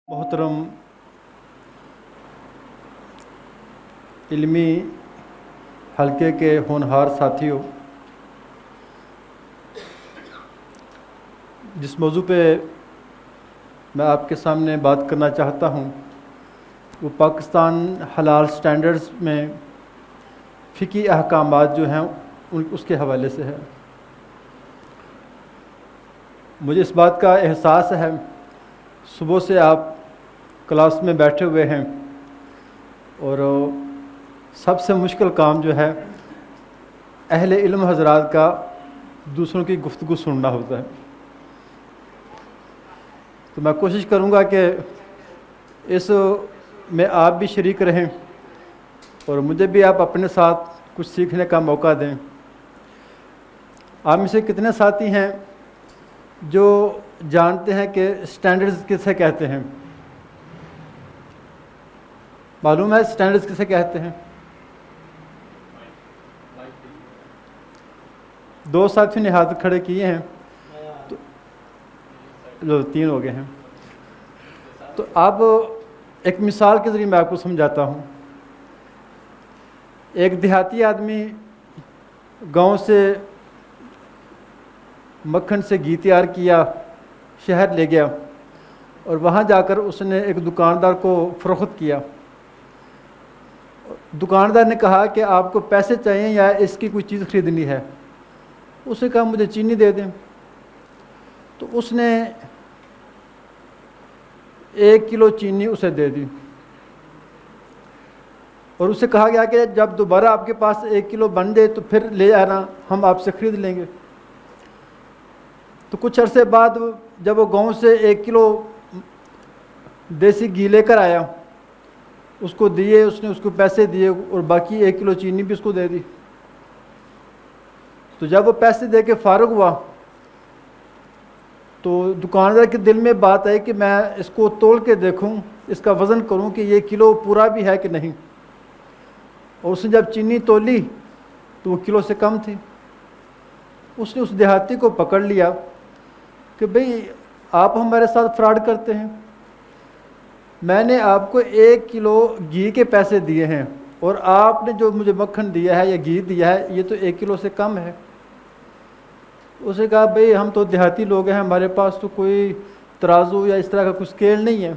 محترم علمی حلقے کے ہونہار ساتھیوں، جس موضوع پہ میں آپ کے سامنے بات کرنا چاہتا ہوں وہ پاکستان حلال سٹینڈرڈز میں فقہی احکامات جو ہیں اس کے حوالے سے ہے۔ مجھے اس بات کا احساس ہے، صبح سے آپ کلاس میں بیٹھے ہوئے ہیں اور سب سے مشکل کام جو ہے اہل علم حضرات کا دوسروں کی گفتگو سننا ہوتا ہے۔ تو میں کوشش کروں گا کہ اس میں آپ بھی شریک رہیں اور مجھے بھی آپ اپنے ساتھ کچھ سیکھنے کا موقع دیں۔ آپ میں سے کتنے ساتھی ہیں جو جانتے ہیں کہ سٹینڈرڈز کسے کہتے ہیں؟ معلوم ہے سٹینڈرڈز کسے کہتے ہیں؟ دو ساتھیوں نے ہاتھ کھڑے کیے ہیں، تو 3 ہو گئے ہیں۔ تو اب ایک مثال کے ذریعے میں آپ کو سمجھاتا ہوں۔ ایک دیہاتی آدمی گاؤں سے مکھن سے گھی تیار کیا، شہر لے گیا اور وہاں جا کر اس نے ایک دکاندار کو فروخت کیا۔ دکاندار نے کہا کہ آپ کو پیسے چاہیے یا اس کی کوئی چیز خریدنی ہے؟ اس نے کہا مجھے چینی دے دیں۔ تو اس نے 1 کلو چینی اسے دے دی اور اسے کہا گیا کہ جب دوبارہ آپ کے پاس 1 کلو بن جائے تو پھر لے آنا، ہم آپ سے خرید لیں گے۔ تو کچھ عرصے بعد جب وہ گاؤں سے 1 کلو دیسی گھی لے کر آیا، اس کو دیے، اس نے اس کو پیسے دیے اور باقی 1 کلو چینی بھی اس کو دے دی۔ تو جب وہ پیسے دے کے فارغ ہوا تو دکاندار کے دل میں بات آئی کہ میں اس کو تول کے دیکھوں، اس کا وزن کروں کہ یہ کلو پورا بھی ہے کہ نہیں۔ اور اس نے جب چینی تولی تو وہ کلو سے کم تھی۔ اس نے اس دیہاتی کو پکڑ لیا کہ بھئی آپ ہمارے ساتھ فراڈ کرتے ہیں، میں نے آپ کو 1 کلو گھی کے پیسے دیے ہیں اور آپ نے جو مجھے مکھن دیا ہے یا گھی دیا ہے یہ تو 1 کلو سے کم ہے۔ اسے کہا بھئی ہم تو دیہاتی لوگ ہیں، ہمارے پاس تو کوئی ترازو یا اس طرح کا کوئی اسکیل نہیں ہے۔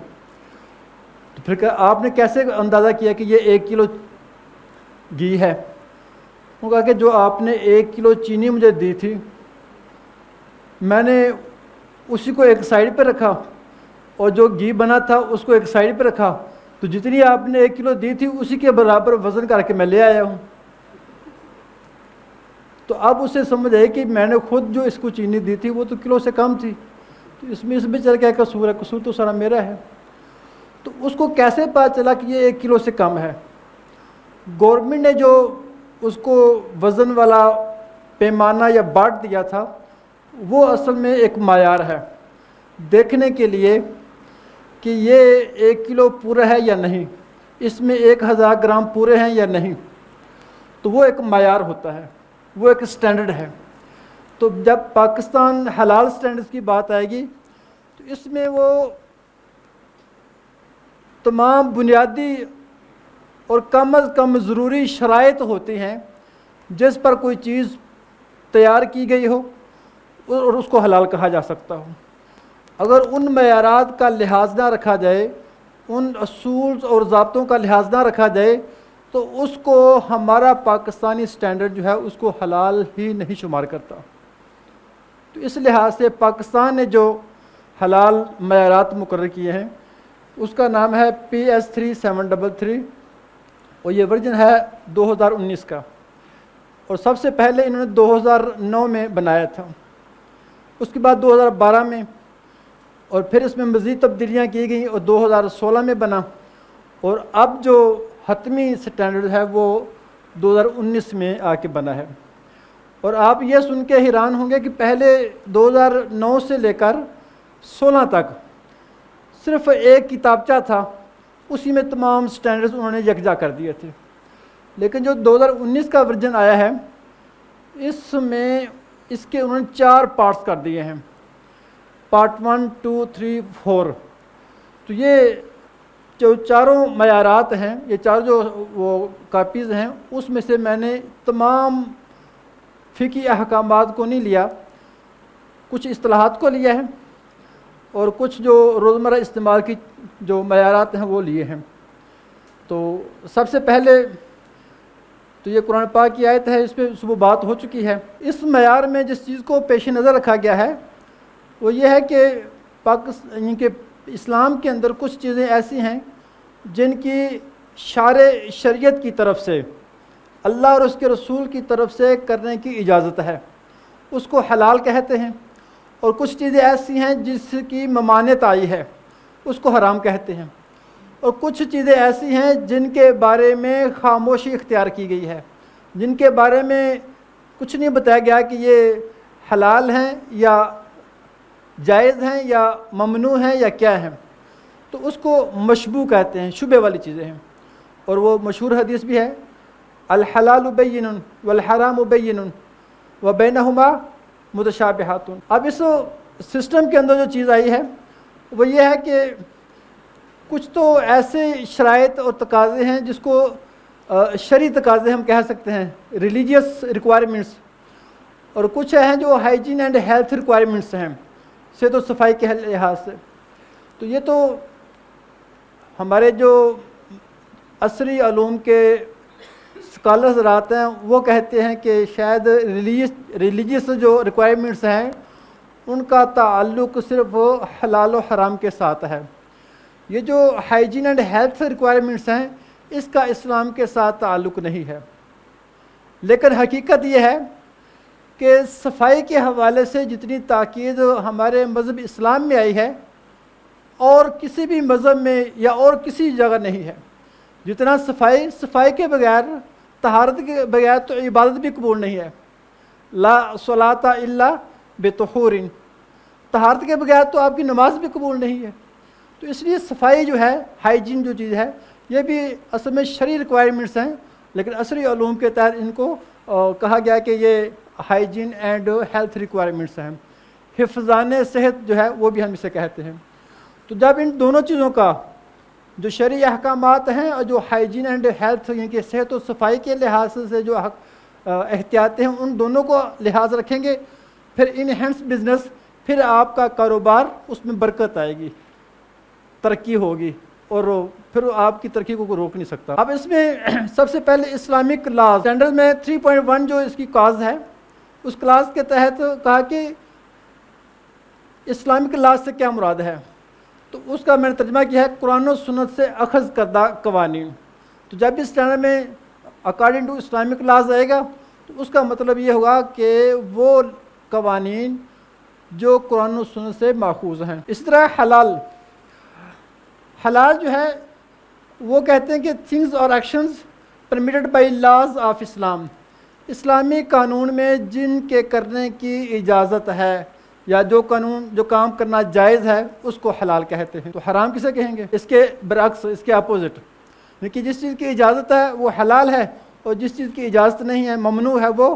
تو پھر کہا آپ نے کیسے اندازہ کیا کہ یہ 1 کلو گھی ہے؟ وہ کہا کہ جو آپ نے 1 کلو چینی مجھے دی تھی، میں نے اسی کو ایک سائڈ پہ رکھا اور جو گھی بنا تھا اس کو ایک سائڈ پہ رکھا، تو جتنی آپ نے 1 کلو دی تھی اسی کے برابر وزن کر کے میں لے آیا ہوں۔ تو اب اسے سمجھ آئی کہ میں نے خود جو اس کو چینی دی تھی وہ تو کلو سے کم تھی، تو اس میں بیچارے کیا قصور ہے؟ قصور تو سارا میرا ہے۔ تو اس کو کیسے پتہ چلا کہ یہ 1 کلو سے کم ہے؟ گورنمنٹ نے جو اس کو وزن والا پیمانہ یا باٹ دیا تھا وہ اصل میں ایک معیار ہے دیکھنے کے لیے کہ یہ 1 کلو پورا ہے یا نہیں، اس میں 1000 گرام پورے ہیں یا نہیں۔ تو وہ ایک معیار ہوتا ہے، وہ ایک سٹینڈرڈ ہے۔ تو جب پاکستان حلال سٹینڈرڈز کی بات آئے گی تو اس میں وہ تمام بنیادی اور کم از کم ضروری شرائط ہوتی ہیں جس پر کوئی چیز تیار کی گئی ہو اور اس کو حلال کہا جا سکتا ہو۔ اگر ان معیارات کا لحاظ نہ رکھا جائے، ان اصول اور ضابطوں کا لحاظ نہ رکھا جائے تو اس کو ہمارا پاکستانی سٹینڈرڈ جو ہے اس کو حلال ہی نہیں شمار کرتا۔ تو اس لحاظ سے پاکستان نے جو حلال معیارات مقرر کیے ہیں اس کا نام ہے PS3733 اور یہ ورژن ہے 2019 کا، اور سب سے پہلے انہوں نے 2009 میں بنایا تھا، اس کے بعد 2012 میں، اور پھر اس میں مزید تبدیلیاں کی گئیں اور 2016 میں بنا، اور اب جو حتمی سٹینڈرڈ ہے وہ 2019 میں آ کے بنا ہے۔ اور آپ یہ سن کے حیران ہوں گے کہ پہلے 2009 سے لے کر 16 تک صرف ایک کتابچہ تھا، اسی میں تمام سٹینڈرڈز انہوں نے یکجا کر دیے تھے۔ لیکن جو 2019 کا ورژن آیا ہے اس میں اس کے انہوں نے 4 پارٹس کر دیے ہیں، پارٹ 1 2 3 4۔ تو یہ جو چاروں معیارات ہیں، یہ چار جو وہ کاپیز ہیں، اس میں سے میں نے تمام فقہی احکامات کو نہیں لیا، کچھ اصطلاحات کو لیا ہے اور کچھ جو روزمرہ استعمال کی جو معیارات ہیں وہ لیے ہیں۔ تو سب سے پہلے تو یہ قرآن پاک کی آیت ہے، اس پہ صبح بات ہو چکی ہے۔ اس معیار میں جس چیز کو پیش نظر رکھا گیا ہے وہ یہ ہے کہ یعنی کہ اسلام کے اندر کچھ چیزیں ایسی ہیں جن کی شارع شریعت کی طرف سے، اللہ اور اس کے رسول کی طرف سے کرنے کی اجازت ہے، اس کو حلال کہتے ہیں، اور کچھ چیزیں ایسی ہیں جس کی ممانعت آئی ہے، اس کو حرام کہتے ہیں، اور کچھ چیزیں ایسی ہیں جن کے بارے میں خاموشی اختیار کی گئی ہے، جن کے بارے میں کچھ نہیں بتایا گیا کہ یہ حلال ہیں یا جائز ہیں یا ممنوع ہیں یا کیا ہیں، تو اس کو مشبوہ کہتے ہیں، شبہ والی چیزیں ہیں۔ اور وہ مشہور حدیث بھی ہے، الحلال بین والحرام بین وبینہما متشابہات۔ اب اس سسٹم کے اندر جو چیز آئی ہے وہ یہ ہے کہ کچھ تو ایسے شرائط اور تقاضے ہیں جس کو شرعی تقاضے ہم کہہ سکتے ہیں، ریلیجیس ریکوائرمنٹس، اور کچھ ہیں جو ہائیجین اینڈ ہیلتھ ریکوائرمنٹس ہیں، صحت و صفائی کے لحاظ سے۔ تو یہ تو ہمارے جو عصری علوم کے اسکالرز حضرات ہیں وہ کہتے ہیں کہ شاید ریلیجیس جو ریکوائرمنٹس ہیں ان کا تعلق صرف حلال و حرام کے ساتھ ہے۔ یہ جو ہائیجین اینڈ ہیلتھ ریکوائرمنٹس ہیں اس کا اسلام کے ساتھ تعلق نہیں ہے، لیکن حقیقت یہ ہے کہ صفائی کے حوالے سے جتنی تاکید ہمارے مذہب اسلام میں آئی ہے اور کسی بھی مذہب میں یا اور کسی جگہ نہیں ہے، جتنا صفائی کے بغیر، طہارت کے بغیر تو عبادت بھی قبول نہیں ہے، لا صلاۃ الا بطہور، طہارت کے بغیر تو آپ کی نماز بھی قبول نہیں ہے۔ تو اس لیے صفائی جو ہے، ہائیجین جو چیز ہے، یہ بھی اصل میں شرعی ریکوائرمنٹس ہیں، لیکن عصری علوم کے تحت ان کو کہا گیا کہ یہ ہائیجین اینڈ ہیلتھ ریکوائرمنٹس ہیں، حفظان صحت جو ہے وہ بھی ہم اسے کہتے ہیں۔ تو جب ان دونوں چیزوں کا جو شرعی احکامات ہیں اور جو ہائیجین اینڈ ہیلتھ یعنی کہ صحت و صفائی کے لحاظ سے جو احتیاطیں ہیں ان دونوں کو لحاظ رکھیں گے، پھر انہینس بزنس، پھر آپ کا کاروبار اس میں برکت آئے گی، ترقی ہوگی، اور پھر آپ کی ترقی کو کوئی روک نہیں سکتا۔ اب اس میں سب سے پہلے اسلامک لاز اسٹینڈرڈ میں 3.1 جو اس کی کاز ہے، اس کلاس کے تحت کہا کہ اسلامک لاز سے کیا مراد ہے، تو اس کا میں نے ترجمہ کیا ہے قرآن و سنت سے اخذ کردہ قوانین۔ تو جب بھی اسٹینڈرڈ میں اکارڈنگ ٹو اسلامک لاز آئے گا تو اس کا مطلب یہ ہوگا کہ وہ قوانین جو قرآن و سنت سے ماخوذ ہیں۔ اسی طرح حلال جو ہے وہ کہتے ہیں کہ تھنگز اور actions permitted by laws of Islam, اسلامی قانون میں جن کے کرنے کی اجازت ہے یا جو کام کرنا جائز ہے اس کو حلال کہتے ہیں۔ تو حرام کسے کہیں گے؟ اس کے برعکس، اس کے اپوزٹ، کہ جس چیز کی اجازت ہے وہ حلال ہے اور جس چیز کی اجازت نہیں ہے، ممنوع ہے، وہ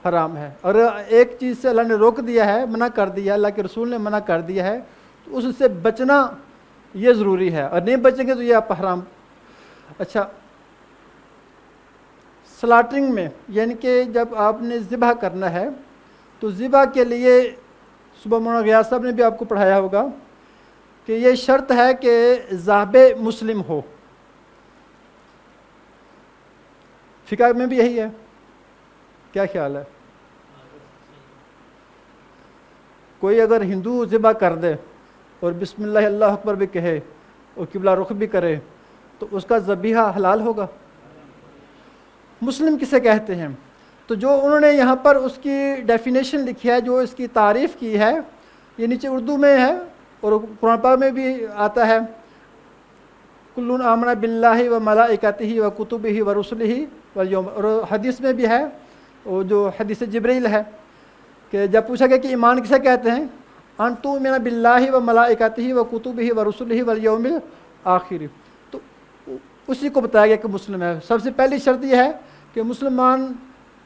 حرام ہے۔ اور ایک چیز سے اللہ نے روک دیا ہے، منع کر دیا، اللہ کے رسول نے منع کر دیا ہے، تو اس سے بچنا یہ ضروری ہے، اور نہیں بچیں گے تو یہ آپ حرام۔ اچھا، سلاٹرنگ میں یعنی کہ جب آپ نے ذبح کرنا ہے تو ذبح کے لیے صبح مولانا غیاث صاحب نے بھی آپ کو پڑھایا ہوگا کہ یہ شرط ہے کہ ذابح مسلم ہو۔ فقہ میں بھی یہی ہے، کیا خیال ہے؟ کوئی اگر ہندو ذبح کر دے اور بسم اللہ اللہ اکبر بھی کہے اور قبلہ رخ بھی کرے تو اس کا ذبیحہ حلال ہوگا؟ مسلم کسے کہتے ہیں؟ تو جو انہوں نے یہاں پر اس کی ڈیفینیشن لکھی ہے، جو اس کی تعریف کی ہے، یہ نیچے اردو میں ہے اور قرآن پاک میں بھی آتا ہے، کل آمن باللہ و ملائکتہ و کتبہ و رسلہ والیوم، اور حدیث میں بھی ہے، وہ جو حدیث جبریل ہے کہ جب پوچھا گیا کہ ایمان کسے کہتے ہیں، ان تؤمن باللہ و ملائکتہ و کتبہ و رسلہ والیوم الآخر، تو اسی کو بتایا گیا کہ مسلم ہے۔ سب سے پہلی شرط یہ ہے کہ مسلمان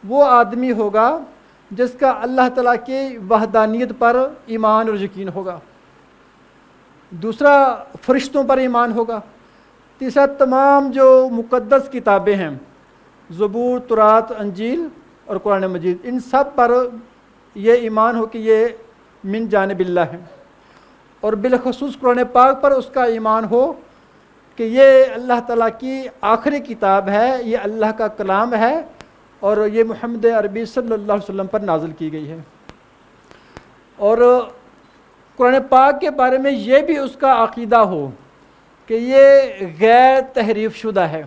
وہ آدمی ہوگا جس کا اللہ تعالیٰ کی وحدانیت پر ایمان اور یقین ہوگا، دوسرا فرشتوں پر ایمان ہوگا، تیسرا تمام جو مقدس کتابیں ہیں، زبور، تورات، انجیل اور قرآن مجید، ان سب پر یہ ایمان ہو کہ یہ من جانب اللہ ہے، اور بالخصوص قرآن پاک پر اس کا ایمان ہو کہ یہ اللہ تعالیٰ کی آخری کتاب ہے، یہ اللہ کا کلام ہے اور یہ محمد عربی صلی اللہ علیہ وسلم پر نازل کی گئی ہے۔ اور قرآن پاک کے بارے میں یہ بھی اس کا عقیدہ ہو کہ یہ غیر تحریف شدہ ہے،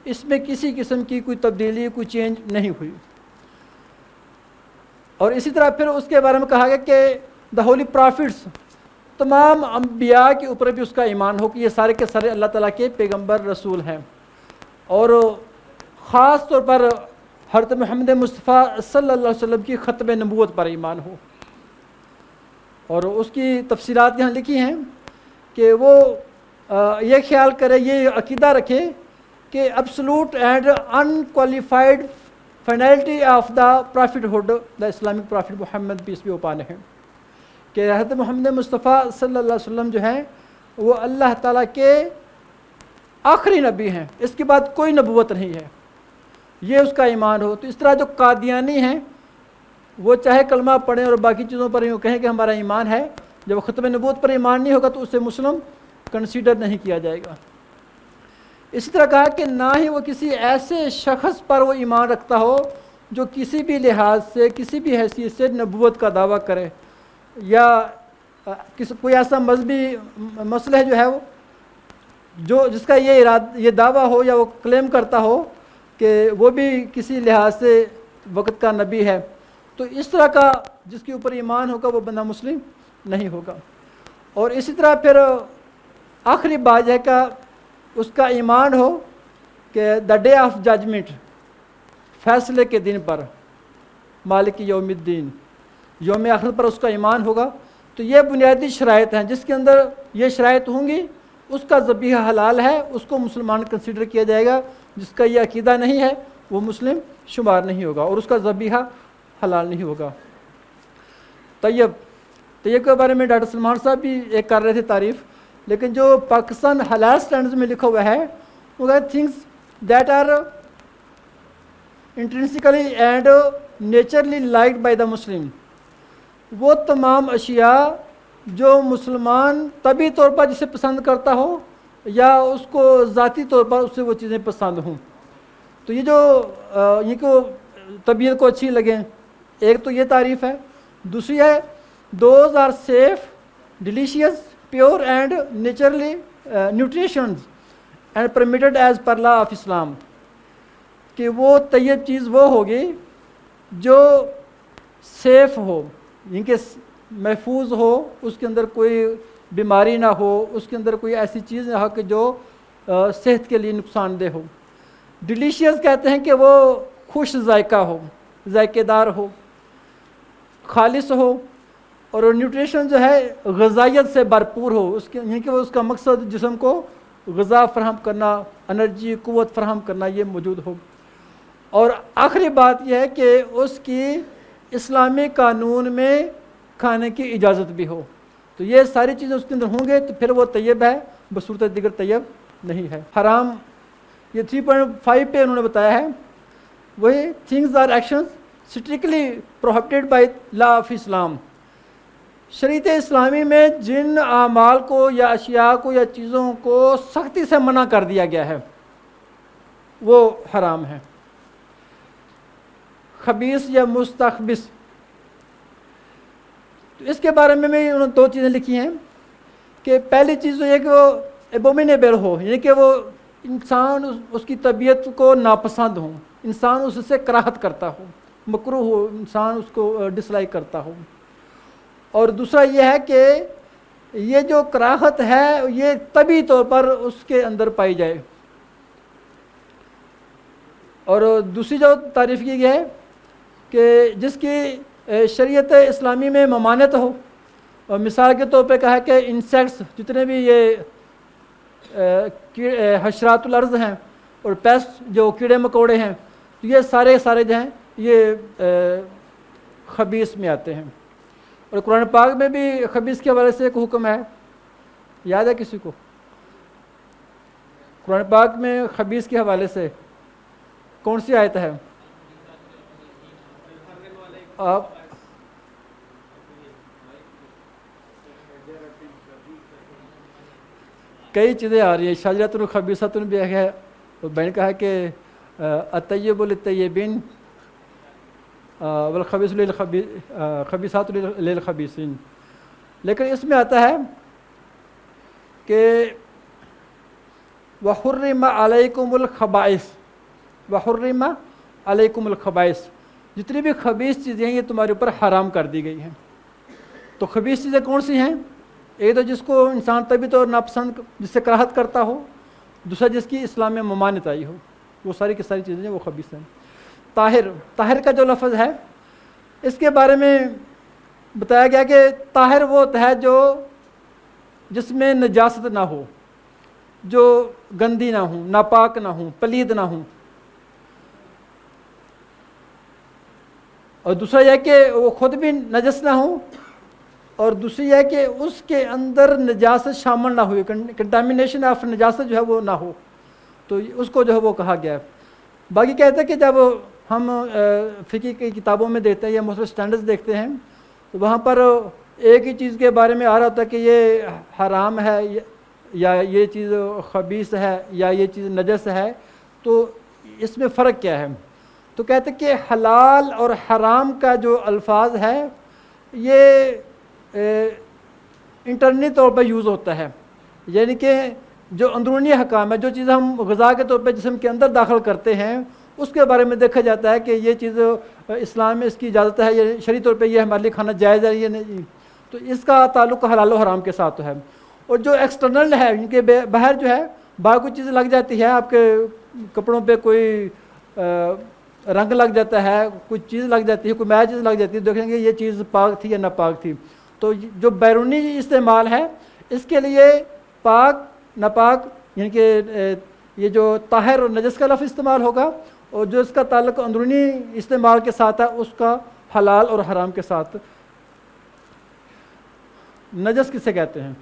اس میں کسی قسم کی کوئی تبدیلی، کوئی چینج نہیں ہوئی۔ اور اسی طرح پھر اس کے بارے میں کہا گیا کہ دا ہولی پرافٹس، تمام انبیاء کے اوپر بھی اس کا ایمان ہو کہ یہ سارے کے سارے اللہ تعالیٰ کے پیغمبر رسول ہیں، اور خاص طور پر حضرت محمد مصطفیٰ صلی اللہ علیہ وسلم کی ختم نبوت پر ایمان ہو۔ اور اس کی تفصیلات یہاں لکھی ہیں کہ وہ یہ خیال کرے، یہ عقیدہ رکھے کہ absolute and unqualified finality of the prophethood, the Islamic prophet Muhammad peace be upon him, کہ حضرت محمد مصطفیٰ صلی اللہ علیہ وسلم جو ہیں وہ اللہ تعالیٰ کے آخری نبی ہیں، اس کے بعد کوئی نبوت نہیں ہے، یہ اس کا ایمان ہو۔ تو اس طرح جو قادیانی ہیں وہ چاہے کلمہ پڑھیں اور باقی چیزوں پر یوں کہیں کہ ہمارا ایمان ہے، جب وہ ختم نبوت پر ایمان نہیں ہوگا تو اسے مسلم کنسیڈر نہیں کیا جائے گا۔ اسی طرح کہا کہ نہ ہی وہ کسی ایسے شخص پر وہ ایمان رکھتا ہو جو کسی بھی لحاظ سے، کسی بھی حیثیت سے نبوت کا دعویٰ کرے، یا کوئی ایسا مذہبی مسئلہ جو ہے وہ جو جس کا یہ دعویٰ ہو یا وہ کلیم کرتا ہو کہ وہ بھی کسی لحاظ سے وقت کا نبی ہے، تو اس طرح کا جس کے اوپر ایمان ہوگا وہ بندہ مسلم نہیں ہوگا۔ اور اسی طرح پھر آخری بات ہے کہ اس کا ایمان ہو کہ دا ڈے آف ججمنٹ، فیصلے کے دن پر، مالک یوم الدین، یوم آخرت پر اس کا ایمان ہوگا۔ تو یہ بنیادی شرائط ہیں، جس کے اندر یہ شرائط ہوں گی اس کا ذبیحہ حلال ہے، اس کو مسلمان کنسیڈر کیا جائے گا، جس کا یہ عقیدہ نہیں ہے وہ مسلم شمار نہیں ہوگا اور اس کا ذبیحہ حلال نہیں ہوگا۔ طیب کے بارے میں ڈاکٹر سلمان صاحب بھی ایک کر رہے تھے تعریف، لیکن جو پاکستان حلال سٹینڈرز میں لکھا ہوا ہے وہ things that are intrinsically and naturally liked by the Muslim, وہ تمام اشیاء جو مسلمان طبعی طور پر جسے پسند کرتا ہو یا اس کو ذاتی طور پر اس سے وہ چیزیں پسند ہوں۔ تو یہ جو یہ کو طبیعت کو اچھی لگیں، ایک تو یہ تعریف ہے، دوسری ہے those are safe, delicious, pure and naturally nutritious and permitted as per law of Islam, کہ وہ طیب چیز وہ ہوگی جو سیف ہو، یعنی کہ محفوظ ہو، اس کے اندر کوئی بیماری نہ ہو، اس کے اندر کوئی ایسی چیز نہ ہو کہ جو صحت کے لیے نقصان دہ ہو۔ ڈیلیشیس کہتے ہیں کہ وہ خوش ذائقہ ہو، ذائقے دار ہو، خالص ہو، اور نیوٹریشن جو ہے غذائیت سے بھرپور ہو، اس کے یعنی کہ وہ اس کا مقصد جسم کو غذا فراہم کرنا، انرجی، قوت فراہم کرنا، یہ موجود ہو۔ اور آخری بات یہ ہے کہ اس کی اسلامی قانون میں کھانے کی اجازت بھی ہو۔ تو یہ ساری چیزیں اس کے اندر ہوں گے تو پھر وہ طیب ہے، بصورت دیگر طیب نہیں ہے۔ حرام یہ 3.5 پہ انہوں نے بتایا ہے، وہی things are actions strictly prohibited by law of Islam, شریعت اسلامی میں جن اعمال کو یا اشیاء کو یا چیزوں کو سختی سے منع کر دیا گیا ہے وہ حرام ہے۔ خبیث یا مستخبث، تو اس کے بارے میں انہوں نے 2 چیزیں لکھی ہیں کہ پہلی چیز تو یہ کہ وہ ایبومینیبل ہو، یعنی کہ وہ انسان اس کی طبیعت کو ناپسند ہو، انسان اس سے کراہت کرتا ہو، مکروہ ہو، انسان اس کو ڈس لائک کرتا ہو۔ اور دوسرا یہ ہے کہ یہ جو کراہت ہے یہ طبعی طور پر اس کے اندر پائی جائے۔ اور دوسری جو تعریف کی گئی ہے کہ جس کی شریعت اسلامی میں ممانعت ہو، اور مثال کے طور پہ کہا ہے کہ انسیکٹس، جتنے بھی یہ حشرات الارض ہیں اور پیسٹ جو کیڑے مکوڑے ہیں، تو یہ سارے جو ہیں یہ خبیث میں آتے ہیں۔ اور قرآن پاک میں بھی خبیث کے حوالے سے ایک حکم ہے یاد ہے کسی کو؟ قرآن پاک میں خبیث کے حوالے سے کون سی آیت ہے؟ آپ کئی چیزیں آ رہی ہیں، شجرۃ خبیثۃ بھی ہے، تو میں نے کہا کہ الطیب للطیبین والخبیث خبیثات للخبیثین، لیکن اس میں آتا ہے کہ وحرم علیکم الخبائث، وحرم علیکم الخبائث، جتنی بھی خبیث چیزیں ہیں یہ تمہارے اوپر حرام کر دی گئی ہیں۔ تو خبیث چیزیں کون سی ہیں؟ ایک تو جس کو انسان طبی طور ناپسند، جس سے کراہت کرتا ہو، دوسرا جس کی اسلام میں ممانعت آئی ہو، وہ ساری کی ساری چیزیں وہ خبیث ہیں۔ طاہر، طاہر کا جو لفظ ہے اس کے بارے میں بتایا گیا کہ طاہر وہ ہوتا ہے جو جس میں نجاست نہ ہو، جو گندی نہ ہوں، ناپاک نہ ہوں، پلید نہ ہوں، اور دوسرا یہ کہ وہ خود بھی نجس نہ ہوں، اور دوسری یہ کہ اس کے اندر نجاست شامل نہ ہوئی، کنٹامینیشن آف نجاست جو ہے وہ نہ ہو، تو اس کو جو ہے وہ کہا گیا ہے۔ باقی کہتے ہیں کہ جب ہم فقہ کی کتابوں میں دیکھتے ہیں یا مختلف سٹینڈرڈز دیکھتے ہیں تو وہاں پر ایک ہی چیز کے بارے میں آ رہا ہوتا ہے کہ یہ حرام ہے یا یہ چیز خبیث ہے یا یہ چیز نجس ہے، تو اس میں فرق کیا ہے؟ تو کہتے ہیں کہ حلال اور حرام کا جو الفاظ ہے یہ انٹرنی طور پر یوز ہوتا ہے، یعنی کہ جو اندرونی حکام ہے، جو چیز ہم غذا کے طور پہ جسم کے اندر داخل کرتے ہیں اس کے بارے میں دیکھا جاتا ہے کہ یہ چیز اسلام میں اس کی اجازت ہے، یہ شرعی طور پہ یہ ہمارے لیے کھانا جائز ہے یہ نہیں، تو اس کا تعلق حلال و حرام کے ساتھ ہے۔ اور جو ایکسٹرنل ہے، ان کے باہر جو ہے باہر کوئی چیز لگ جاتی ہے، آپ کے کپڑوں پہ کوئی رنگ لگ جاتا ہے، کوئی چیز لگ جاتی ہے، کوئی میل چیز لگ جاتی ہے، دیکھیں گے یہ چیز پاک تھی یا ناپاک تھی۔ تو جو بیرونی استعمال ہے اس کے لیے پاک ناپاک یعنی کہ یہ جو طاہر اور نجس کا لفظ استعمال ہوگا، اور جو اس کا تعلق اندرونی استعمال کے ساتھ ہے اس کا حلال اور حرام کے ساتھ۔ نجس کسے کہتے ہیں؟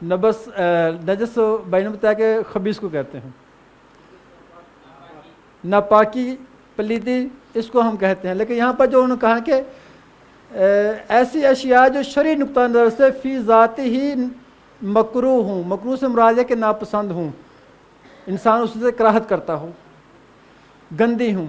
نجس بھائی نے بتایا کہ خبیث کو کہتے ہیں، ناپاکی پلیدی اس کو ہم کہتے ہیں، لیکن یہاں پر جو انہوں نے کہا کہ ایسی اشیاء جو شرعی نقطہ نظر سے فی ذات ہی مکروہ ہوں، مکروہ سے مراد ہے کہ ناپسند ہوں، انسان اس سے کراہت کرتا ہو، گندی ہوں،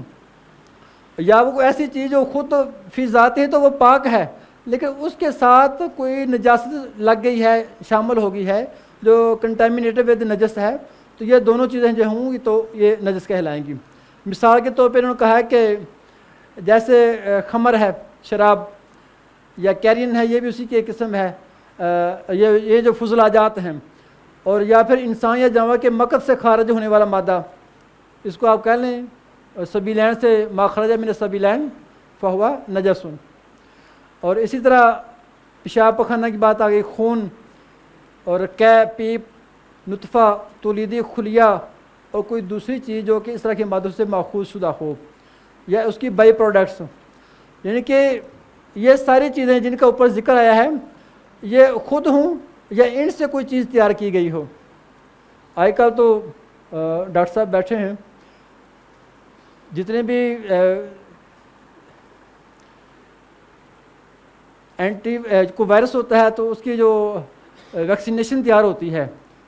یا وہ ایسی چیز جو خود فی ذات ہی تو وہ پاک ہے لیکن اس کے ساتھ کوئی نجاست لگ گئی ہے، شامل ہو گئی ہے جو کنٹامینیٹڈ ود نجس ہے، تو یہ دونوں چیزیں جو ہوں گی تو یہ نجس کہلائیں گی۔ مثال کے طور پہ انہوں نے کہا ہے کہ جیسے خمر ہے، شراب، یا کیرین ہے، یہ بھی اسی کی قسم ہے، یہ جو فضلاجات ہیں، اور یا پھر انسان یا جانور کے مقد سے خارج ہونے والا مادہ، اس کو آپ کہہ لیں سبیلین سے ما خرج من السبیلین فہو نجس۔ اور اسی طرح پیشاب پخانہ کی بات آ گئی، خون اور پیپ، نطفہ، تولیدی خلیہ، اور کوئی دوسری چیز جو کہ اس طرح کے مادوں سے ماخوذ شدہ ہو، یا اس کی بائی پروڈکٹس، یعنی کہ یہ ساری چیزیں جن کا اوپر ذکر آیا ہے یہ خود ہوں یا ان سے کوئی چیز تیار کی گئی ہو۔ آج کل تو ڈاکٹر صاحب بیٹھے ہیں، جتنے بھی اینٹی کوئی وائرس ہوتا ہے تو اس کی جو ویکسینیشن تیار ہوتی ہے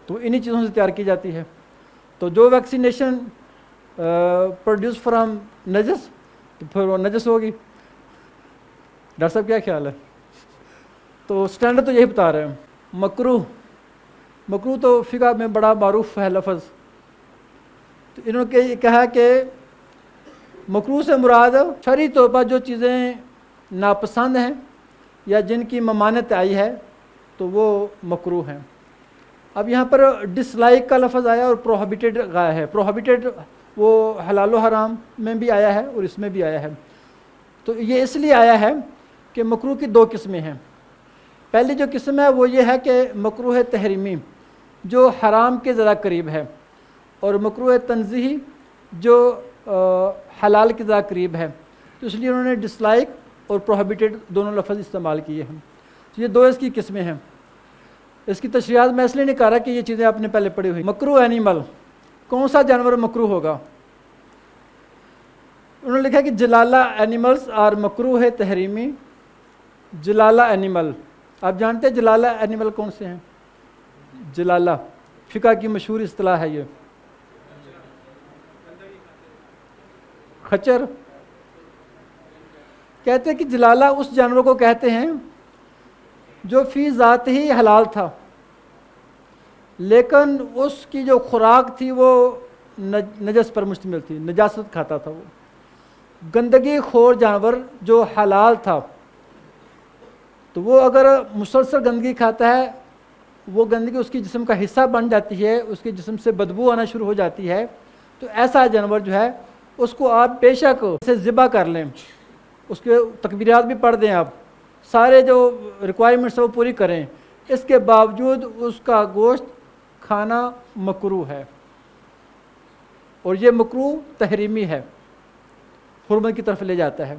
تو انہی چیزوں سے تیار کی جاتی ہے، تو جو ویکسینیشن پروڈیوس فرام نجس تو پھر وہ نجس ہوگی۔ ڈاکٹر صاحب کیا خیال ہے؟ تو سٹینڈرڈ تو یہی بتا رہے ہیں۔ مکروہ، مکروہ تو فقہ میں بڑا معروف ہے لفظ، تو انہوں نے کہا کہ مکروہ سے مراد شرعی طور پر جو چیزیں ناپسند ہیں یا جن کی ممانعت آئی ہے تو وہ مکروہ ہیں۔ اب یہاں پر ڈس لائک کا لفظ آیا اور پروہیبٹڈ آیا ہے۔ پروہیبٹڈ وہ حلال و حرام میں بھی آیا ہے اور اس میں بھی آیا ہے، تو یہ اس لیے آیا ہے کہ مکروہ کی دو قسمیں ہیں۔ پہلی جو قسم ہے وہ یہ ہے کہ مکروہ تحریمی جو حرام کے ذرا قریب ہے، اور مکروہ تنزیہی جو حلال کے ذرا قریب ہے، تو اس لیے انہوں نے ڈس لائک اور پروہیبٹڈ دونوں لفظ استعمال کیے ہیں۔ یہ دو اس کی قسمیں ہیں. اس کی تشریحات میں اس لیے نہیں کہہ رہا کہ یہ چیزیں آپ نے پہلے پڑھی ہوئی. مکروہ اینیمل، کون سا جانور مکروہ ہوگا؟ انہوں نے لکھا کہ جلالہ اینیملز آر مکروہ تحریمی. جلالہ اینیمل، آپ جانتے ہیں جلالہ اینیمل کون سے ہیں؟ جلالہ فقہ کی مشہور اصطلاح ہے. یہ خچر کہتے ہیں کہ جلالہ اس جانور کو کہتے ہیں جو فی ذات ہی حلال تھا، لیکن اس کی جو خوراک تھی وہ نجس پر مشتمل تھی، نجاست کھاتا تھا. وہ گندگی خور جانور جو حلال تھا، تو وہ اگر مسلسل گندگی کھاتا ہے، وہ گندگی اس کی جسم کا حصہ بن جاتی ہے، اس کے جسم سے بدبو آنا شروع ہو جاتی ہے. تو ایسا جانور جو ہے اس کو آپ بے شک اسے ذبح کر لیں، اس کے تکبیرات بھی پڑھ دیں، آپ سارے جو ریکوائرمنٹس وہ پوری کریں، اس کے باوجود اس کا گوشت کھانا مکروہ ہے، اور یہ مکروہ تحریمی ہے، حرمت کی طرف لے جاتا ہے.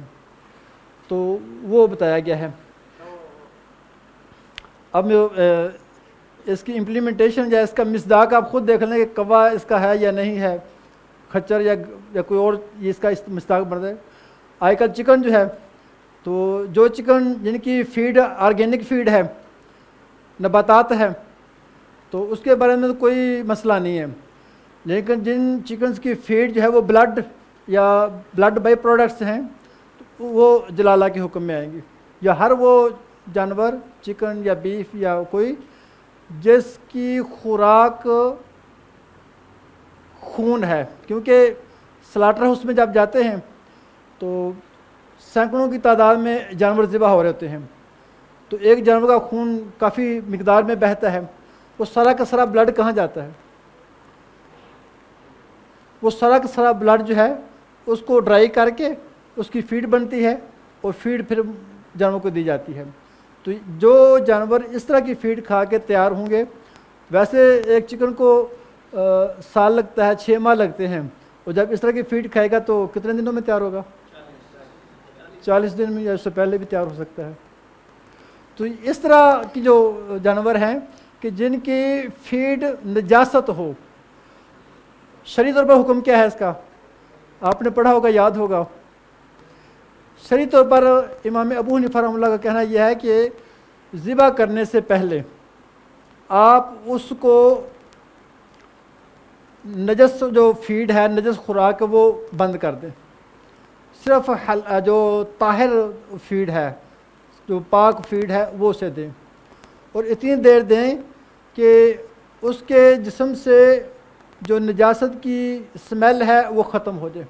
تو وہ بتایا گیا ہے. اب اس کی امپلیمنٹیشن یا اس کا مصداق آپ خود دیکھ لیں کہ کوا اس کا ہے یا نہیں ہے، کھچر یا کوئی اور یہ اس کا مصداق بن ہے. آج کل چکن جو ہے، تو جو چکن جن کی فیڈ آرگینک فیڈ ہے، نباتات ہے، تو اس کے بارے میں تو کوئی مسئلہ نہیں ہے. لیکن جن چکنز کی فیڈ جو ہے وہ بلڈ یا بلڈ بائی پروڈکٹس ہیں، تو وہ جلالہ کے حکم میں آئیں گی. یا ہر وہ جانور چکن یا بیف یا کوئی جس کی خوراک خون ہے، کیونکہ سلاٹر ہاؤس میں جب جاتے ہیں تو سینکڑوں کی تعداد میں جانور ذبح ہو رہے ہوتے ہیں. تو ایک جانور کا خون کافی مقدار میں بہتا ہے، وہ سارا کا سارا بلڈ کہاں جاتا ہے؟ وہ سارا کا سارا بلڈ جو ہے اس کو ڈرائی کر کے اس کی فیڈ بنتی ہے، اور فیڈ پھر جانوروں کو دی جاتی ہے. تو جو جانور اس طرح کی فیڈ کھا کے تیار ہوں گے، ویسے ایک چکن کو سال لگتا ہے، 6 ماہ لگتے ہیں، اور جب اس طرح کی فیڈ کھائے گا تو کتنے دنوں میں تیار ہوگا؟ 40 دن میں، یا اس سے پہلے بھی تیار ہو سکتا ہے. تو اس طرح کی جو جانور ہیں کہ جن کی فیڈ نجاست ہو، شرعی طور پر حکم کیا ہے اس کا؟ آپ نے پڑھا ہوگا، یاد ہوگا. شرعی طور پر امام ابو حنیفہ رحمہ اللہ کا کہنا یہ ہے کہ ذبح کرنے سے پہلے آپ اس کو نجس جو فیڈ ہے، نجس خوراک وہ بند کر دیں. صرف جو طاہر فیڈ ہے، جو پاک فیڈ ہے، وہ اسے دیں، اور اتنی دیر دیں کہ اس کے جسم سے جو نجاست کی سمیل ہے وہ ختم ہو جائے،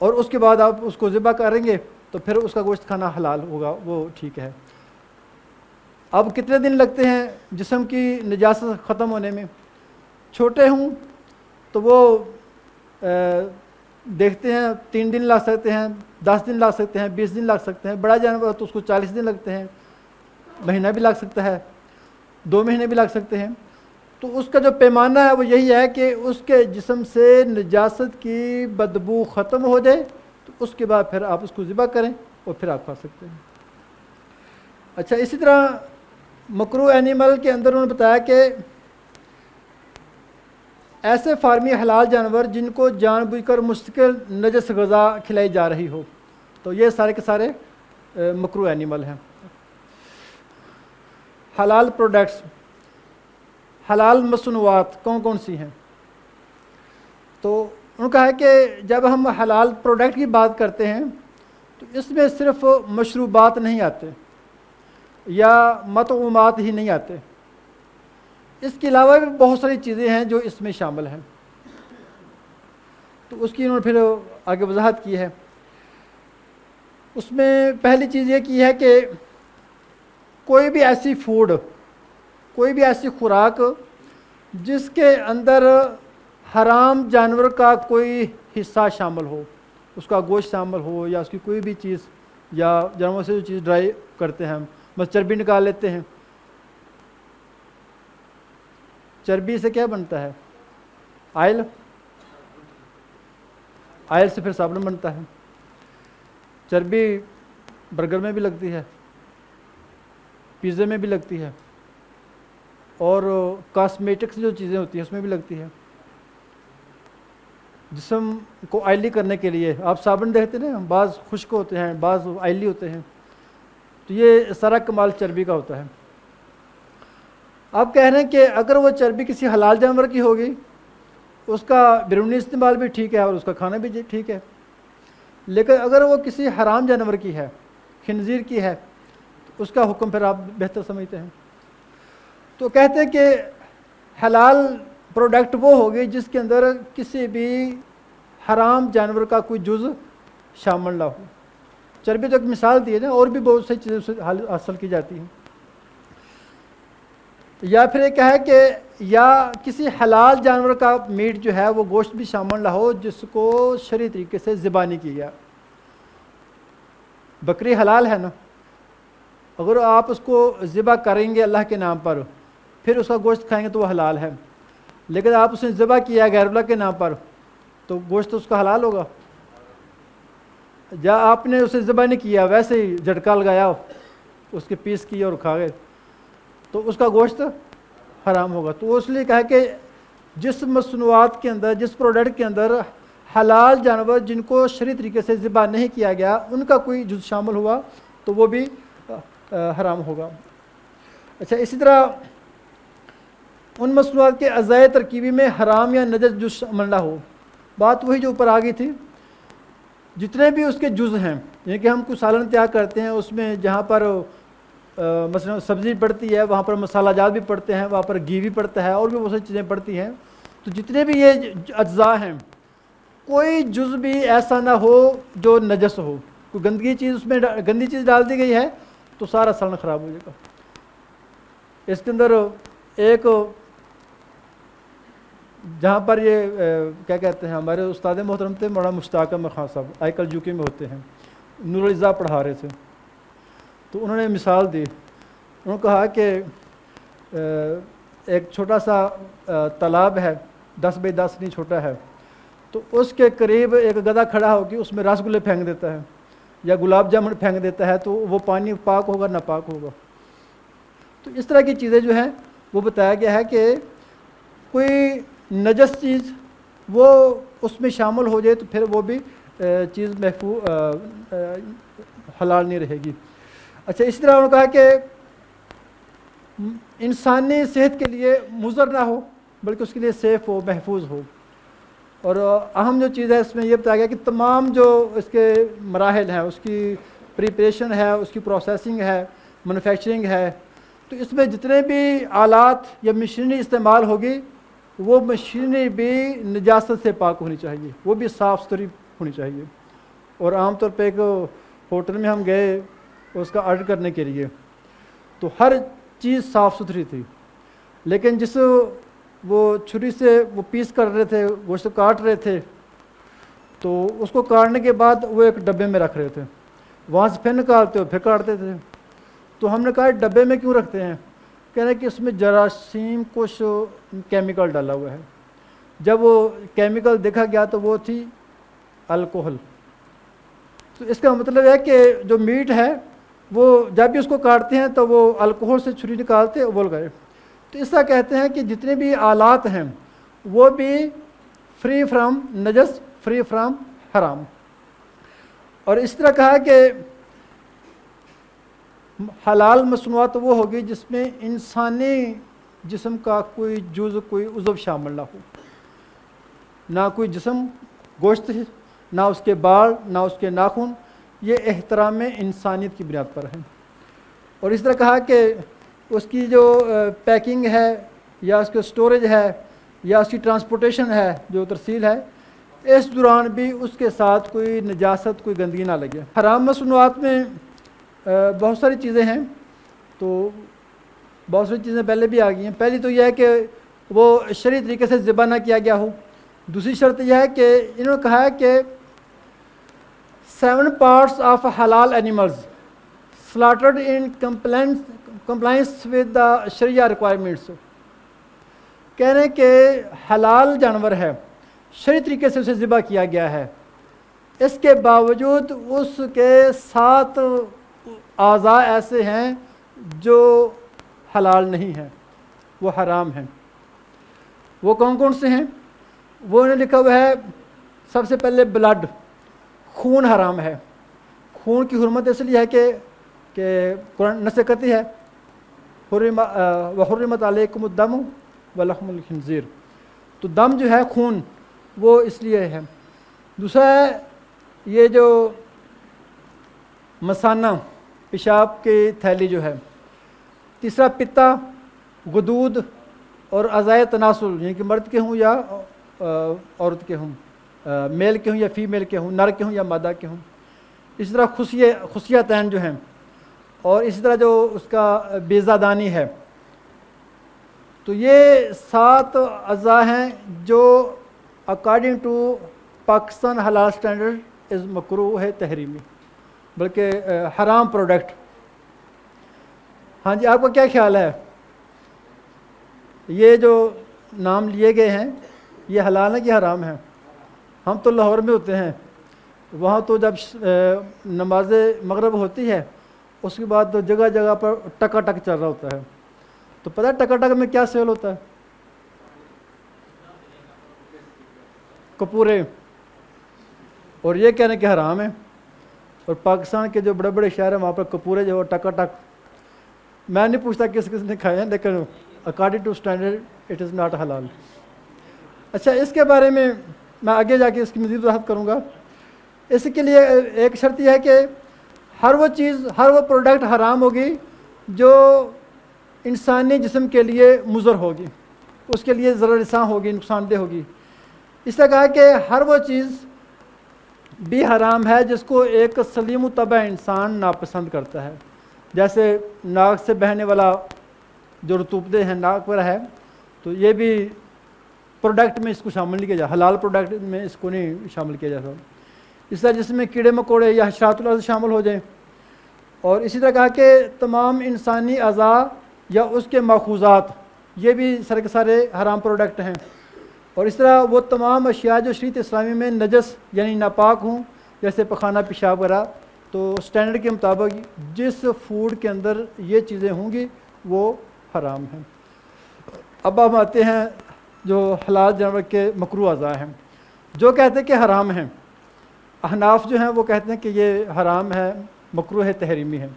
اور اس کے بعد آپ اس کو ذبح کریں گے تو پھر اس کا گوشت کھانا حلال ہوگا، وہ ٹھیک ہے. اب کتنے دن لگتے ہیں جسم کی نجاست ختم ہونے میں؟ چھوٹے ہوں تو وہ دیکھتے ہیں 3 دن لگ سکتے ہیں، 10 دن لگ سکتے ہیں، 20 دن لگ سکتے ہیں. بڑا جانور تو اس کو 40 دن لگتے ہیں، مہینہ بھی لگ سکتا ہے، 2 مہینے بھی لگ سکتے ہیں. تو اس کا جو پیمانہ ہے وہ یہی ہے کہ اس کے جسم سے نجاست کی بدبو ختم ہو جائے، تو اس کے بعد پھر آپ اس کو ذبح کریں اور پھر آپ کھا سکتے ہیں. اچھا، اسی طرح مکروہ اینیمل کے اندر انہوں نے بتایا کہ ایسے فارمی حلال جانور جن کو جان بوجھ کر مستقل نجس غذا کھلائی جا رہی ہو، تو یہ سارے کے سارے مکروہ اینیمل ہیں. حلال پروڈکٹس، حلال مصنوعات کون کون سی ہیں؟ تو انہوں نے کہا ہے کہ جب ہم حلال پروڈکٹ کی بات کرتے ہیں تو اس میں صرف مشروبات نہیں آتے یا مطعومات ہی نہیں آتے، اس کے علاوہ بھی بہت ساری چیزیں ہیں جو اس میں شامل ہیں. تو اس کی انہوں نے پھر آگے وضاحت کی ہے. اس میں پہلی چیز یہ کی ہے کہ کوئی بھی ایسی فوڈ، کوئی بھی ایسی خوراک جس کے اندر حرام جانور کا کوئی حصہ شامل ہو، اس کا گوشت شامل ہو، یا اس کی کوئی بھی چیز، یا جانوروں سے جو چیز ڈرائی کرتے ہیں، بس چربی نکال لیتے ہیں. چربی سے کیا بنتا ہے؟ آئل، آئل سے پھر صابن بنتا ہے. چربی برگر میں بھی لگتی ہے، پیزے میں بھی لگتی ہے، اور کاسمیٹکس جو چیزیں ہوتی ہیں اس میں بھی لگتی ہے۔ جسم کو آئلی کرنے کے لیے آپ صابن دیکھتے ہیں نا، بعض خشک ہوتے ہیں، بعض آئلی ہوتے ہیں، تو یہ سارا کمال چربی کا ہوتا ہے۔ آپ کہہ رہے ہیں کہ اگر وہ چربی کسی حلال جانور کی ہوگی، اس کا بیرونی استعمال بھی ٹھیک ہے اور اس کا کھانا بھی ٹھیک ہے، لیکن اگر وہ کسی حرام جانور کی ہے، خنزیر کی ہے، تو اس کا حکم پھر آپ بہتر سمجھتے ہیں۔ تو کہتے ہیں کہ حلال پروڈکٹ وہ ہوگی جس کے اندر کسی بھی حرام جانور کا کوئی جز شامل نہ ہو۔ چربی تو ایک مثال دی ہے نا، اور بھی بہت سی چیزیں سے حاصل کی جاتی ہیں۔ یا پھر ایک ہے کہ یا کسی حلال جانور کا میٹ جو ہے وہ گوشت بھی شامل نہ ہو جس کو شرعی طریقے سے ذبح نہیں کیا گیا۔ بکری حلال ہے نا، اگر آپ اس کو ذبح کریں گے اللہ کے نام پر، پھر اس کا گوشت کھائیں گے تو وہ حلال ہے، لیکن آپ اسے ذبح کیا غیر اللہ کے نام پر تو گوشت اس کا حلال ہوگا؟ یا آپ نے اسے ذبح نہیں کیا، ویسے ہی جھٹکا لگایا، اس کے پیس کیے اور کھا گئے، تو اس کا گوشت حرام ہوگا۔ تو اس لیے کہا کہ جس مصنوعات کے اندر، جس پروڈکٹ کے اندر حلال جانور جن کو شرعی طریقے سے ذبح نہیں کیا گیا ان کا کوئی جز شامل ہوا تو وہ بھی حرام ہوگا۔ اچھا، اسی طرح ان مصنوعات کے اعضائے ترکیبی میں حرام یا نجس جز شامل نہ ہو۔ بات وہی جو اوپر آ گئی تھی، جتنے بھی اس کے جز ہیں، یعنی کہ ہم کوئی سالن تیار کرتے ہیں، اس میں جہاں پر مثلا سبزی پڑتی ہے وہاں پر مسالہ جات بھی پڑتے ہیں، وہاں پر گھی بھی پڑتا ہے، اور بھی بہت ساری چیزیں پڑتی ہیں، تو جتنے بھی یہ اجزاء ہیں کوئی جز بھی ایسا نہ ہو جو نجس ہو۔ کوئی گندگی چیز، اس میں گندی چیز ڈال دی گئی ہے تو سارا سالن خراب ہو جائے گا۔ اس کے اندر ایک جہاں پر یہ کیا کہتے ہیں، ہمارے استاد محترم تھے مولانا مشتاق احمد خان صاحب، آج کل UK میں ہوتے ہیں، نور العزا پڑھا رہے تھے، تو انہوں نے مثال دی، انہوں نے کہا کہ ایک چھوٹا سا تالاب ہے، 10 بائی 10 نہیں چھوٹا ہے، تو اس کے قریب ایک گدھا کھڑا ہو کے اس میں رس گلے پھینک دیتا ہے یا گلاب جامن پھینک دیتا ہے، تو وہ پانی پاک ہوگا ناپاک ہوگا؟ تو اس طرح کی چیزیں جو ہیں وہ بتایا گیا ہے کہ کوئی نجس چیز وہ اس میں شامل ہو جائے تو پھر وہ بھی چیز محفوظ حلال نہیں رہے گی۔ اچھا، اسی طرح انہوں نے کہا کہ انسانی صحت کے لیے مضر نہ ہو بلکہ اس کے لیے سیف ہو، محفوظ ہو۔ اور اہم جو چیز ہے اس میں یہ بتایا گیا کہ تمام جو اس کے مراحل ہیں، اس کی پریپریشن ہے، اس کی پروسیسنگ ہے، مینوفیکچرنگ ہے، تو اس میں جتنے بھی آلات یا مشینری استعمال ہوگی وہ مشینری بھی نجاست سے پاک ہونی چاہیے، وہ بھی صاف ستھری ہونی چاہیے۔ اور عام طور پہ ایک ہوٹل میں ہم گئے اس کا آرڈر کرنے کے لیے، تو ہر چیز صاف ستھری تھی، لیکن جس وہ چھری سے وہ پیس کر رہے تھے، گوشت کاٹ رہے تھے، تو اس کو کاٹنے کے بعد وہ ایک ڈبے میں رکھ رہے تھے، وہاں سے پھر نکالتے ہو پھر کاٹتے تھے۔ تو ہم نے کہا ڈبے میں کیوں رکھتے ہیں؟ کہہ رہے ہیں کہ اس میں جراثیم کچھ کیمیکل ڈالا ہوا ہے۔ جب وہ کیمیکل دیکھا گیا تو وہ تھی الکوہل۔ تو اس کا مطلب ہے کہ جو میٹ ہے وہ جب بھی اس کو کاٹتے ہیں تو وہ الکوہل سے چھری نکالتے ابل گئے۔ تو اس طرح کہتے ہیں کہ جتنے بھی آلات ہیں وہ بھی فری فرام نجس، فری فرام حرام۔ اور اس طرح کہا کہ حلال مصنوعات وہ ہوگی جس میں انسانی جسم کا کوئی جز، کوئی عضو شامل نہ ہو، نہ کوئی جسم گوشت، نہ اس کے بال، نہ اس کے ناخن، یہ احترام انسانیت کی بنیاد پر ہے۔ اور اس طرح کہا کہ اس کی جو پیکنگ ہے یا اس کے سٹوریج ہے یا اس کی ٹرانسپورٹیشن ہے، جو ترسیل ہے، اس دوران بھی اس کے ساتھ کوئی نجاست، کوئی گندگی نہ لگے۔ حرام مصنوعات میں بہت ساری چیزیں ہیں، تو بہت ساری چیزیں پہلے بھی آ گئی ہیں۔ پہلی تو یہ ہے کہ وہ شرعی طریقے سے ذبح نہ کیا گیا ہو۔ دوسری شرط یہ ہے کہ انہوں نے کہا ہے کہ 7 parts آف حلال animals slaughtered in compliance with the Shariah requirements۔ کہہ رہے ہیں کہ حلال جانور ہے، شرعی طریقے سے اسے ذبح کیا گیا ہے، اس کے باوجود اس کے 7 اعضاء ایسے ہیں جو حلال نہیں ہیں، وہ حرام ہیں۔ وہ کون کون سے ہیں؟ وہ انہوں نے لکھا ہوا ہے، سب سے پہلے بلڈ، خون حرام ہے۔ خون کی حرمت اس لیے ہے کہ قرآن نص کرتی ہے وحرمت علیکم الدم ولحم الخنزیر، تو دم جو ہے خون وہ اس لیے ہے۔ دوسرا ہے یہ جو مثانہ، پیشاب کی تھیلی جو ہے۔ تیسرا پتا، غدود اور اعضائے تناسل، یعنی کہ مرد کے ہوں یا عورت کے ہوں، میل کے ہوں یا فیمیل کے ہوں، نر کے ہوں یا مادہ کے ہوں۔ اسی طرح خصیتین جو ہیں، اور اسی طرح جو اس کا بیزادانی ہے۔ تو یہ 7 اعضاء ہیں جو اکارڈنگ ٹو پاکستان حلال اسٹینڈرڈ از مکروہ ہے تحریمی، بلکہ حرام پروڈکٹ۔ ہاں جی، آپ کا کیا خیال ہے؟ یہ جو نام لیے گئے ہیں یہ حلال ہے کہ حرام ہے؟ ہم تو لاہور میں ہوتے ہیں، وہاں تو جب نماز مغرب ہوتی ہے اس کے بعد تو جگہ جگہ پر ٹکا ٹک چل رہا ہوتا ہے۔ تو پتہ ہے ٹکا ٹک میں کیا سیل ہوتا ہے؟ کپورے، اور یہ کہنے کہ حرام ہے۔ اور پاکستان کے جو بڑے بڑے شہر ہیں وہاں پر کپورے جو ٹکا ٹک، میں نہیں پوچھتا کس کس نے کھائے ہیں، لیکن according to standard it is not حلال۔ اچھا، اس کے بارے میں آگے جا کے اس کی مزید وضاحت کروں گا۔ اس کے لیے ایک شرط یہ ہے کہ ہر وہ چیز، ہر وہ پروڈکٹ حرام ہوگی جو انسانی جسم کے لیے مضر ہوگی، اس کے لیے ضرر رساں ہوگی، نقصان دہ ہوگی۔ اس طرح کہا کہ ہر وہ چیز بھی حرام ہے جس کو ایک سلیم و طبع انسان ناپسند کرتا ہے، جیسے ناک سے بہنے والا جو رطوبتیں ہیں ناک پر ہے، تو یہ بھی پروڈکٹ میں اس کو شامل نہیں کیا جاتا، حلال پروڈکٹ میں اس کو نہیں شامل کیا جاتا۔ اس طرح جس میں کیڑے مکوڑے یا حشرات الارض شامل ہو جائیں۔ اور اسی طرح کہا کہ تمام انسانی اعضاء یا اس کے ماخوذات یہ بھی سارے کے سارے حرام پروڈکٹ ہیں۔ اور اس طرح وہ تمام اشیاء جو شریعت اسلامی میں نجس یعنی ناپاک ہوں، جیسے پخانہ پیشاب وغیرہ، تو سٹینڈرڈ کے مطابق جس فوڈ کے اندر یہ چیزیں ہوں گی وہ حرام ہیں۔ اب ہم آتے ہیں جو حلال جانور کے مکروہ اعضاء ہیں، جو کہتے ہیں کہ حرام ہیں۔ احناف جو ہیں وہ کہتے ہیں کہ یہ حرام ہے، مکروہ تحریمی ہے۔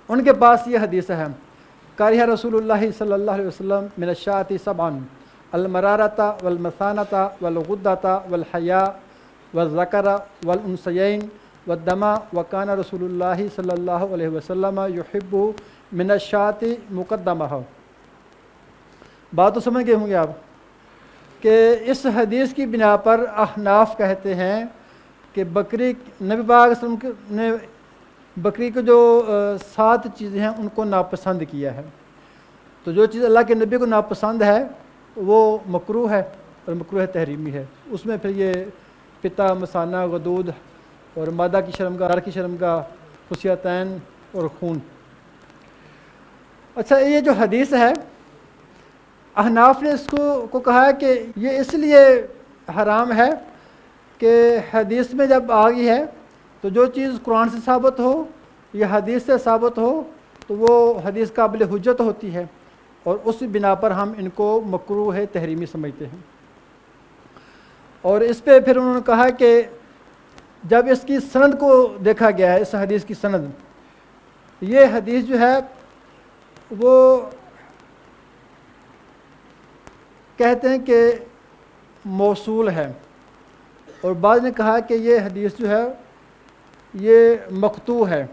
ان کے پاس یہ حدیث ہے، کارہ رسول اللہ صلی اللہ علیہ وسلم من الشاۃ سبعا المرارۃ والمثانۃ والغدۃ والحیاء والذکر والانثیین والدم وکان رسول اللہ صلی اللہ علیہ وسلم یحب من الشاۃ مقدمہ۔ بات تو سمجھ گئے ہوں گے آپ کہ اس حدیث کی بنا پر احناف کہتے ہیں کہ بکری، نبی پاک صلی اللہ علیہ وسلم نے بکری کو جو 7 چیزیں ہیں ان کو ناپسند کیا ہے۔ تو جو چیز اللہ کے نبی کو ناپسند ہے وہ مکروہ ہے اور مکروہ تحریمی ہے۔ اس میں پھر یہ پتا، مثانہ، غدود اور مادہ کی شرمگاہ، نر کی شرمگاہ، خصیتین اور خون۔ اچھا، یہ جو حدیث ہے احناف نے اس کو کہا ہے کہ یہ اس لیے حرام ہے کہ حدیث میں جب آ گئی ہے تو جو چیز قرآن سے ثابت ہو یا حدیث سے ثابت ہو تو وہ حدیث قابل حجت ہوتی ہے، اور اس بنا پر ہم ان کو مکروہ تحریمی سمجھتے ہیں۔ اور اس پہ پھر انہوں نے کہا کہ جب اس کی سند کو دیکھا گیا ہے، اس حدیث کی سند، یہ حدیث جو ہے وہ کہتے ہیں کہ موصول ہے، اور بعض نے کہا کہ یہ حدیث جو ہے یہ مقطوع ہے،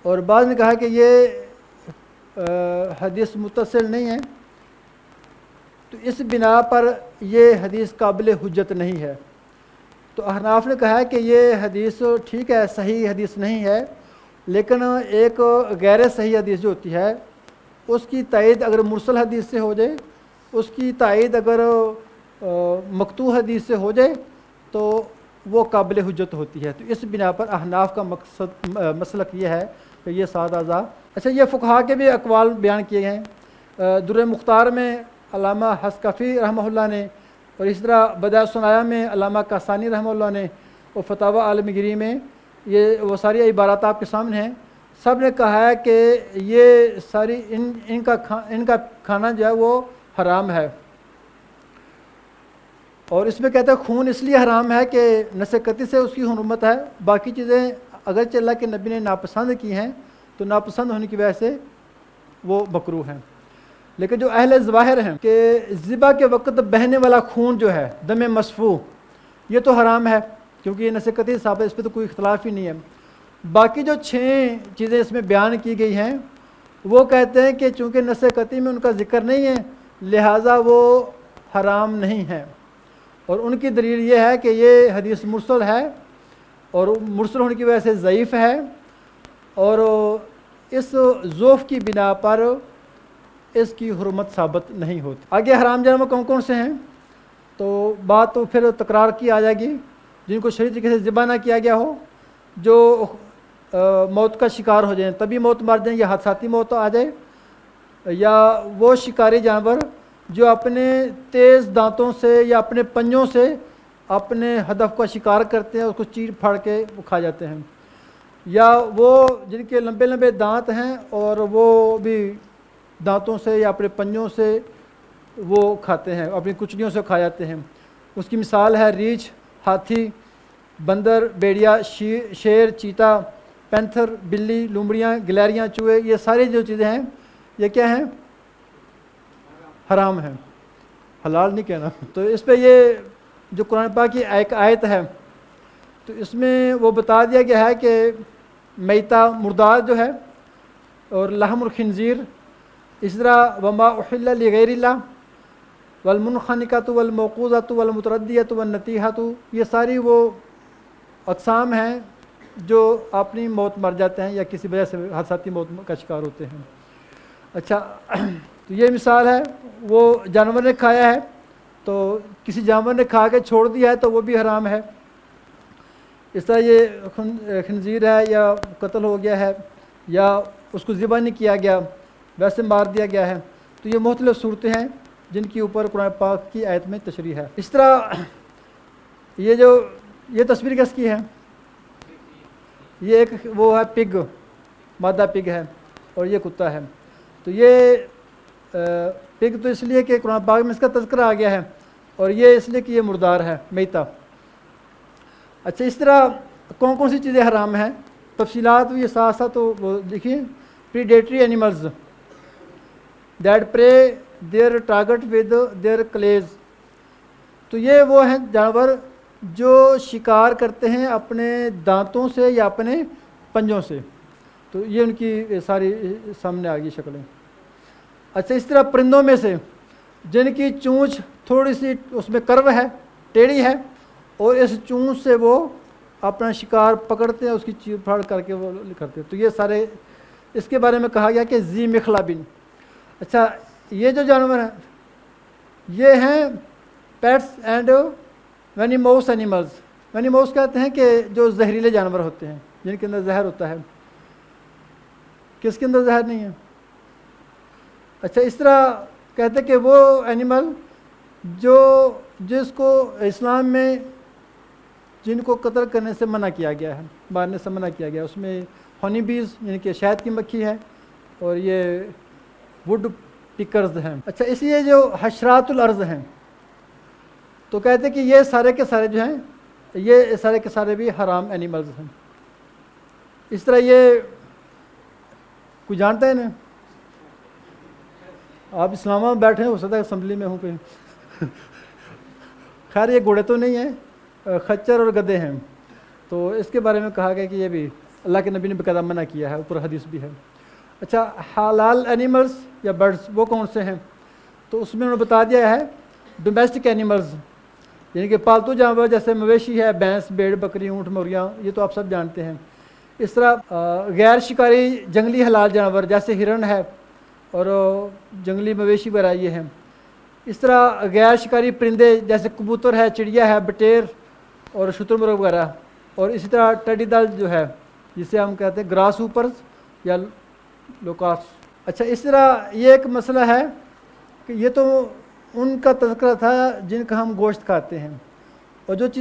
اور بعض نے کہا کہ یہ حدیث متصل نہیں ہے، تو اس بنا پر یہ حدیث قابل حجت نہیں ہے۔ تو احناف نے کہا کہ یہ حدیث ٹھیک ہے، صحیح حدیث نہیں ہے، لیکن ایک غیر صحیح حدیث جو ہوتی ہے اس کی تائید اگر مرسل حدیث سے ہو جائے، اس کی تائید اگر مقطوع حدیث سے ہو جائے تو وہ قابل حجت ہوتی ہے۔ تو اس بنا پر احناف کا مسلک یہ ہے کہ یہ 7 اعضاء۔ اچھا، یہ فقہا کے بھی اقوال بیان کیے گئے ہیں۔ در مختار میں علامہ حسکفی رحمہ اللہ نے، اور اس طرح بدائع الصنایع میں علامہ کاسانی رحمہ اللہ نے، اور فتاوی عالمگیری میں یہ وہ ساری عبارات آپ کے سامنے ہیں. سب نے کہا ہے کہ یہ ساری ان کا کھانا جو ہے وہ حرام ہے. اور اس میں کہتے ہیں خون اس لیے حرام ہے کہ نس قطعی سے اس کی حرمت ہے. باقی چیزیں اگرچہ اللہ کے نبی نے ناپسند کی ہیں تو ناپسند ہونے کی وجہ سے وہ مکروہ ہیں. لیکن جو اہل ظواہر ہیں کہ ذبح کے وقت بہنے والا خون جو ہے دم مسفوح یہ تو حرام ہے کیونکہ یہ نس قطعی صاحب ہے, اس پہ تو کوئی اختلاف ہی نہیں ہے. باقی جو 6 چیزیں اس میں بیان کی گئی ہیں وہ کہتے ہیں کہ چونکہ نس قطعی میں ان کا ذکر نہیں ہے لہٰذا وہ حرام نہیں ہیں. اور ان کی دلیل یہ ہے کہ یہ حدیث مرسل ہے اور مرسل ہونے کی وجہ سے ضعیف ہے اور اس ضعف کی بنا پر اس کی حرمت ثابت نہیں ہوتی. آگے حرام جانور کون کون سے ہیں تو بات تو پھر تکرار کی آ جائے گی. جن کو صحیح طریقے سے ذبح نہ کیا گیا ہو, جو موت کا شکار ہو جائیں, طبی موت مر جائیں یا حادثاتی موت آ جائے, یا وہ شکاری جانور جو اپنے تیز دانتوں سے یا اپنے پنجوں سے اپنے ہدف کا شکار کرتے ہیں, اس کو چیر پھاڑ کے وہ کھا جاتے ہیں, یا وہ جن کے لمبے لمبے دانت ہیں اور وہ بھی دانتوں سے یا اپنے پنجوں سے وہ کھاتے ہیں, اپنی کچلیوں سے کھا جاتے ہیں. اس کی مثال ہے ریچھ, ہاتھی, بندر, بیڑیا, شیر, چیتا, پینتھر, بلی, لومڑیاں, گلیریاں, چوہے. یہ ساری جو چیزیں ہیں یہ کیا ہیں؟ حرام ہیں, حلال نہیں کہنا. تو اس پہ یہ جو قرآن پاک کی ایک آیت ہے تو اس میں وہ بتا دیا گیا ہے کہ میتہ مردار جو ہے اور لحم الخنزیر, اس طرح وما احل لغیر اللہ والمنخنقۃ والموقوذۃ والمتردیۃ والنطیحۃ, یہ ساری وہ اقسام ہیں جو اپنی موت مر جاتے ہیں یا کسی وجہ سے حادثاتی موت کا شکار ہوتے ہیں. اچھا, تو یہ مثال ہے, وہ جانور نے کھایا ہے تو کسی جانور نے کھا کے چھوڑ دیا ہے تو وہ بھی حرام ہے. اس طرح یہ خنزیر ہے یا قتل ہو گیا ہے یا اس کو ذبح نہیں کیا گیا, ویسے مار دیا گیا ہے, تو یہ مختلف صورتیں ہیں جن کے اوپر قرآن پاک کی آیت میں تشریح ہے. اس طرح یہ تصویر کس کی ہے؟ یہ ایک وہ ہے پگ, مادہ پگ ہے اور یہ کتا ہے. تو یہ پگ تو اس لیے کہ قرآن پاک میں اس کا تذکرہ آ گیا ہے اور یہ اس لیے کہ یہ مردار ہے, میتہ. اچھا, اس طرح کون کون سی چیزیں حرام ہیں تفصیلات بھی ساتھ ساتھ تو وہ دیکھیے. پریڈیٹری اینیملز دیٹ پرے دیئر ٹارگٹ ود دیئر کلیز, تو یہ وہ ہیں جانور جو شکار کرتے ہیں اپنے دانتوں سے یا اپنے پنجوں سے. تو یہ ان کی ساری سامنے آ گئی شکلیں. اچھا, اس طرح پرندوں میں سے جن کی چونچ تھوڑی سی اس میں کرو ہے, ٹیڑھی ہے, اور اس چونچ سے وہ اپنا شکار پکڑتے ہیں, اس کی چیر پھاڑ کر کے وہ کرتے ہیں. تو یہ سارے اس کے بارے میں کہا گیا کہ ذی مخلبن. اچھا, یہ جو جانور ہیں یہ ہیں پیٹس اینڈ وینیموس اینیملز. وینیموس کہتے ہیں کہ جو زہریلے جانور ہوتے ہیں جن کے اندر زہر ہوتا ہے. کس کے اندر زہر نہیں ہے؟ اچھا, اس طرح کہتے ہیں کہ وہ اینیمل جس کو اسلام میں جن کو قتل کرنے سے منع کیا گیا ہے, مارنے سے منع کیا گیا, اس میں ہنی بیز یعنی کہ شہد کی مکھی ہے اور یہ وڈ پکرز ہیں. اچھا, اس لیے جو حشرات الارض ہیں تو کہتے ہیں کہ یہ سارے کے سارے جو ہیں یہ سارے کے سارے بھی حرام اینیملز ہیں. اس طرح یہ کوئی جانتا ہے نا, آپ اسلام آباد بیٹھے ہیں, ہو سکتا ہے اسمبلی میں ہوں کہیں. خیر یہ گھوڑے تو نہیں ہیں, خچر اور گدھے ہیں. تو اس کے بارے میں کہا گیا کہ یہ بھی اللہ کے نبی نے باقاعدہ منع کیا ہے, اوپر حدیث بھی ہے. اچھا, حلال اینیملز یا برڈز وہ کون سے ہیں؟ تو اس میں انہوں نے بتا دیا ہے ڈومیسٹک اینیملز یعنی کہ پالتو جانور جیسے مویشی ہے, بھینس, بھیڑ, بکری, اونٹ, مرغیاں, یہ تو آپ سب جانتے ہیں. اس طرح غیر شکاری جنگلی حلال جانور جیسے ہرن ہے اور جنگلی مویشی وغیرہ یہ ہیں. اس طرح غیر شکاری پرندے جیسے کبوتر ہے, چڑیا ہے, بٹیر اور شتر مرغ وغیرہ. اور اسی طرح ٹڈی دل جو ہے جسے ہم کہتے ہیں گراس ہوپرز یا لوکاس. اچھا, اس طرح یہ ایک مسئلہ ہے کہ یہ تو ان کا تذکرہ تھا جن کا ہم گوشت کھاتے ہیں, اور جن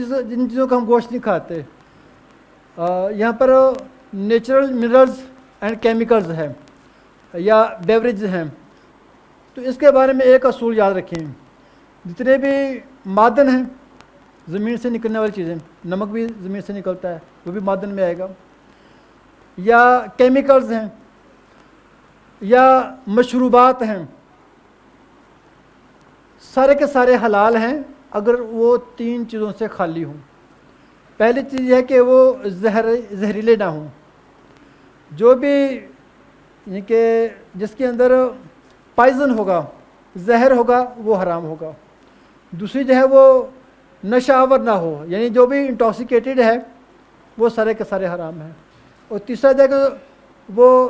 چیزوں کا ہم گوشت نہیں کھاتے. یہاں پر نیچرل منرلز اینڈ کیمیکلز ہیں یا بیوریج ہیں، تو اس کے بارے میں ایک اصول یاد رکھیں، جتنے بھی معدن ہیں زمین سے نکلنے والی چیزیں، نمک بھی زمین سے نکلتا ہے وہ بھی معدن میں آئے گا، یا کیمیکلز ہیں یا مشروبات ہیں، سارے کے سارے حلال ہیں اگر وہ 3 چیزوں سے خالی ہوں۔ پہلی چیز یہ ہے کہ وہ زہریلے نہ ہوں، جو بھی یعنی کہ جس کے اندر پائزن ہوگا، زہر ہوگا، وہ حرام ہوگا۔ دوسری جو ہے وہ نشہ آور نہ ہو، یعنی جو بھی انٹاکسیکیٹڈ ہے وہ سارے کے سارے حرام ہیں۔ اور تیسرا جو ہے کہ وہ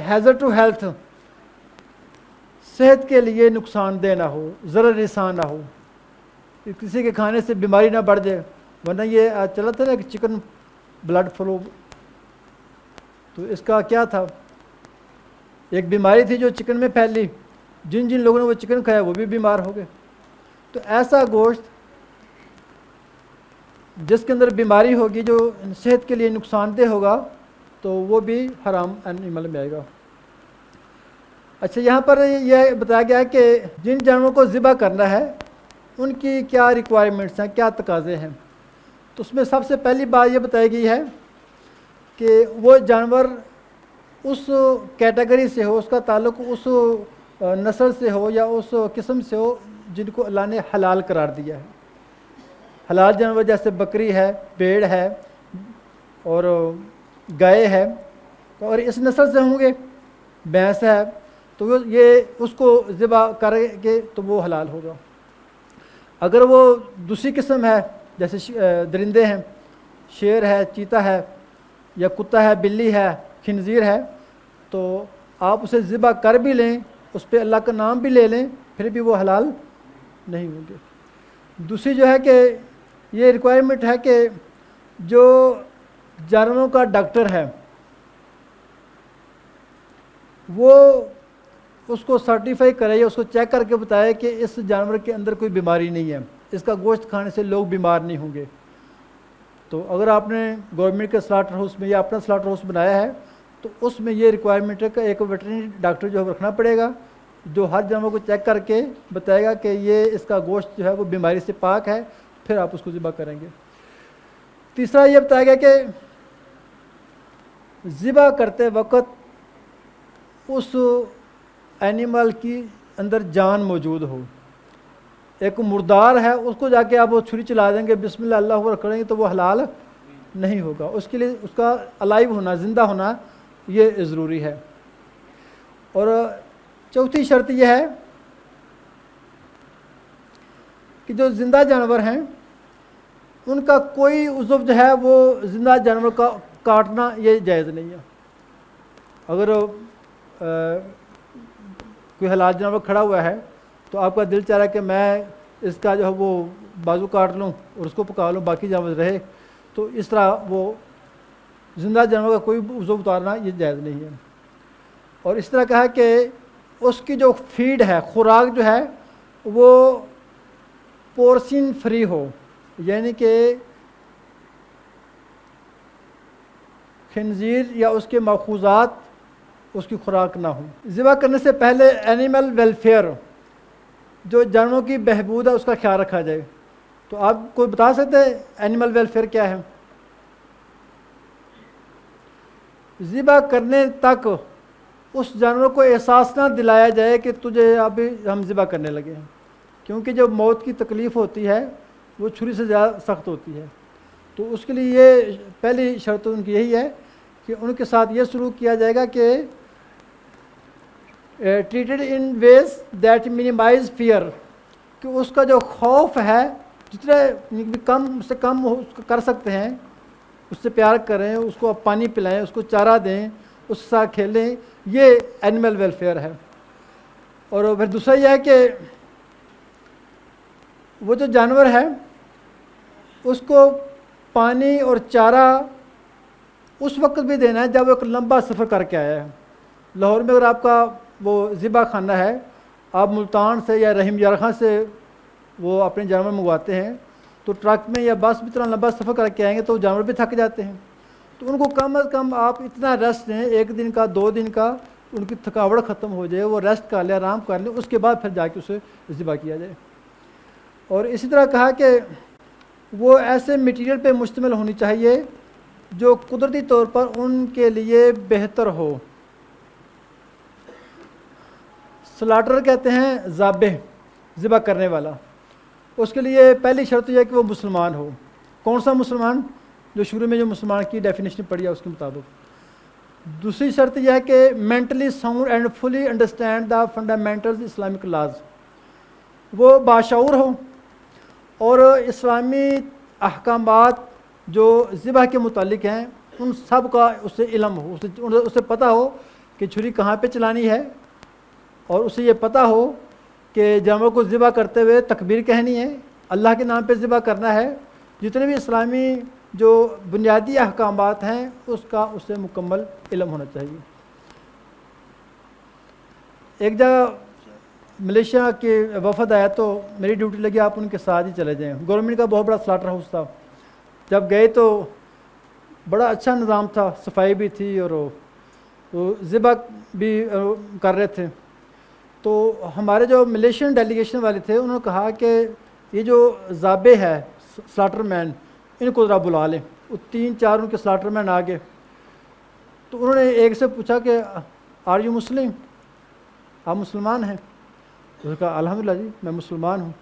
ہیزر ٹو ہیلتھ، صحت کے لیے نقصان دہ نہ ہو، ضرر رساں نہ ہو، کسی کے کھانے سے بیماری نہ بڑھ جائے، ورنہ یہ چلا تھا نا کہ چکن بلڈ فلو، تو اس کا کیا تھا، ایک بیماری تھی جو چکن میں پھیلی، جن لوگوں نے وہ چکن کھایا وہ بھی بیمار ہو گئے۔ تو ایسا گوشت جس کے اندر بیماری ہوگی، جو صحت کے لیے نقصان دہ ہوگا، تو وہ بھی حرام اینیمل میں آئے گا۔ اچھا، یہاں پر یہ بتایا گیا ہے کہ جن جانوروں کو ذبح کرنا ہے ان کی کیا ریکوائرمنٹس ہیں، کیا تقاضے ہیں۔ تو اس میں سب سے پہلی بات یہ بتائی گئی ہے کہ وہ جانور اس کیٹیگری سے ہو، اس کا تعلق اس نسل سے ہو یا اس قسم سے ہو جن کو اللہ نے حلال قرار دیا ہے۔ حلال جانور جیسے بکری ہے، بھیڑ ہے اور گائے ہے، اور اس نسل سے ہوں گے، بھینس ہے، تو یہ اس کو ذبح کرے گے تو وہ حلال ہوگا۔ اگر وہ دوسری قسم ہے، جیسے درندے ہیں، شیر ہے، چیتا ہے، یا کتا ہے، بلی ہے، خنزیر ہے، تو آپ اسے ذبح کر بھی لیں، اس پہ اللہ کا نام بھی لے لیں، پھر بھی وہ حلال نہیں ہوں گے۔ دوسری جو ہے کہ یہ ریکوائرمنٹ ہے کہ جو جانوروں کا ڈاکٹر ہے وہ اس کو سرٹیفائی کرے یا اس کو چیک کر کے بتائے کہ اس جانور کے اندر کوئی بیماری نہیں ہے، اس کا گوشت کھانے سے لوگ بیمار نہیں ہوں گے۔ تو اگر آپ نے گورنمنٹ کے سلاٹر ہاؤس میں یا اپنا سلاٹر ہاؤس بنایا ہے تو اس میں یہ ریکوائرمنٹ ہے کہ ایک ویٹرنری ڈاکٹر جو ہے رکھنا پڑے گا، جو ہر جانور کو چیک کر کے بتائے گا کہ یہ اس کا گوشت جو ہے وہ بیماری سے پاک ہے، پھر آپ اس کو ذبح کریں گے۔ تیسرا یہ بتایا گیا کہ ذبح کرتے وقت اس اینیمل کی اندر جان موجود ہو۔ ایک مردار ہے، اس کو جا کے آپ وہ چھری چلا دیں گے، بسم اللہ اللہ اکبر کریں گے تو وہ حلال نہیں ہوگا۔ اس کے لیے اس کا الائیو ہونا، زندہ ہونا، یہ ضروری ہے۔ اور چوتھی شرط یہ ہے کہ جو زندہ جانور ہیں ان کا کوئی عضو جو ہے وہ زندہ جانور کا کاٹنا یہ جائز نہیں ہے۔ اگر کوئی حلال جانور کھڑا ہوا ہے تو آپ کا دل چاہ رہا ہے کہ میں اس کا جو ہے وہ بازو کاٹ لوں اور اس کو پکا لوں، باقی جانور رہے، تو اس طرح وہ زندہ جانور کا کوئی عضو اتارنا یہ جائز نہیں ہے۔ اور اس طرح کہا کہ اس کی جو فیڈ ہے، خوراک جو ہے وہ پورسین فری ہو، یعنی کہ خنزیر یا اس کے ماخوذات اس کی خوراک نہ ہوں۔ ذبح کرنے سے پہلے اینیمل ویلفیئر، جو جانوروں کی بہبود ہے، اس کا خیال رکھا جائے۔ تو آپ کوئی بتا سکتے ہیں اینیمل ویلفیئر کیا ہے؟ ذبح کرنے تک اس جانور کو احساس نہ دلایا جائے کہ تجھے ابھی ہم ذبح کرنے لگے ہیں، کیونکہ جو موت کی تکلیف ہوتی ہے وہ چھری سے زیادہ سخت ہوتی ہے۔ تو اس کے لیے یہ پہلی شرط ان کی یہی ہے کہ ان کے ساتھ یہ سلوک کیا جائے گا کہ treated in ways that minimise fear, کہ اس کا جو خوف ہے جتنے کم سے کم اس کو کر سکتے ہیں، اس سے پیار کریں، اس کو پانی پلائیں، اس کو چارہ دیں، اس کے ساتھ کھیلیں، یہ اینیمل ویلفیئر ہے۔ اور پھر دوسرا یہ ہے کہ وہ جو جانور ہے اس کو پانی اور چارہ اس وقت بھی دینا ہے جب وہ ایک لمبا سفر کر کے آیا ہے۔ لاہور میں اگر آپ کا وہ ذبح خانہ ہے، آپ ملتان سے یا رحیم یارخاں سے وہ اپنے جانور منگواتے ہیں، تو ٹرک میں یا بس میں اتنا لمبا سفر کر کے آئیں گے تو جانور بھی تھک جاتے ہیں۔ تو ان کو کم از کم آپ اتنا ریسٹ دیں، 1 دن کا 2 دن کا، ان کی تھکاوٹ ختم ہو جائے، وہ ریسٹ کر لیں، آرام کر لیں، اس کے بعد پھر جا کے اسے ذبح کیا جائے۔ اور اسی طرح کہا کہ وہ ایسے مٹیریل پہ مشتمل ہونی چاہیے جو قدرتی طور پر ان کے لیے بہتر ہو۔ سلاٹر کہتے ہیں ذابح، ذبح کرنے والا۔ اس کے لیے پہلی شرط یہ ہے کہ وہ مسلمان ہو۔ کون سا مسلمان؟ جو شروع میں جو مسلمان کی ڈیفینیشن پڑھی ہے اس کے مطابق۔ دوسری شرط یہ ہے کہ mentally sound and fully understand the fundamentals Islamic laws, وہ باشعور ہو اور اسلامی احکامات جو ذبح کے متعلق ہیں ان سب کا اسے علم ہو، اسے پتہ ہو کہ چھری کہاں پہ چلانی ہے، اور اسے یہ پتہ ہو کہ جانور کو ذبح کرتے ہوئے تکبیر کہنی ہے، اللہ کے نام پہ ذبح کرنا ہے، جتنے بھی اسلامی جو بنیادی احکامات ہیں اس کا اسے مکمل علم ہونا چاہیے۔ ایک جگہ ملیشیا کے وفد آیا تو میری ڈیوٹی لگی آپ ان کے ساتھ ہی چلے جائیں۔ گورنمنٹ کا بہت بڑا سلاٹر ہاؤس تھا۔ جب گئے تو بڑا اچھا نظام تھا، صفائی بھی تھی اور ذبح بھی کر رہے تھے۔ تو ہمارے جو ملیشین ڈیلیگیشن والے تھے انہوں نے کہا کہ یہ جو ذابح ہے سلاٹر مین، ان کو ذرا بلا لیں۔ وہ 3-4 ان کے سلاٹر مین آ گئے تو انہوں نے ایک سے پوچھا کہ آر یو مسلم، آپ مسلمان ہیں؟ اس نے کہا الحمدللہ جی میں مسلمان ہوں۔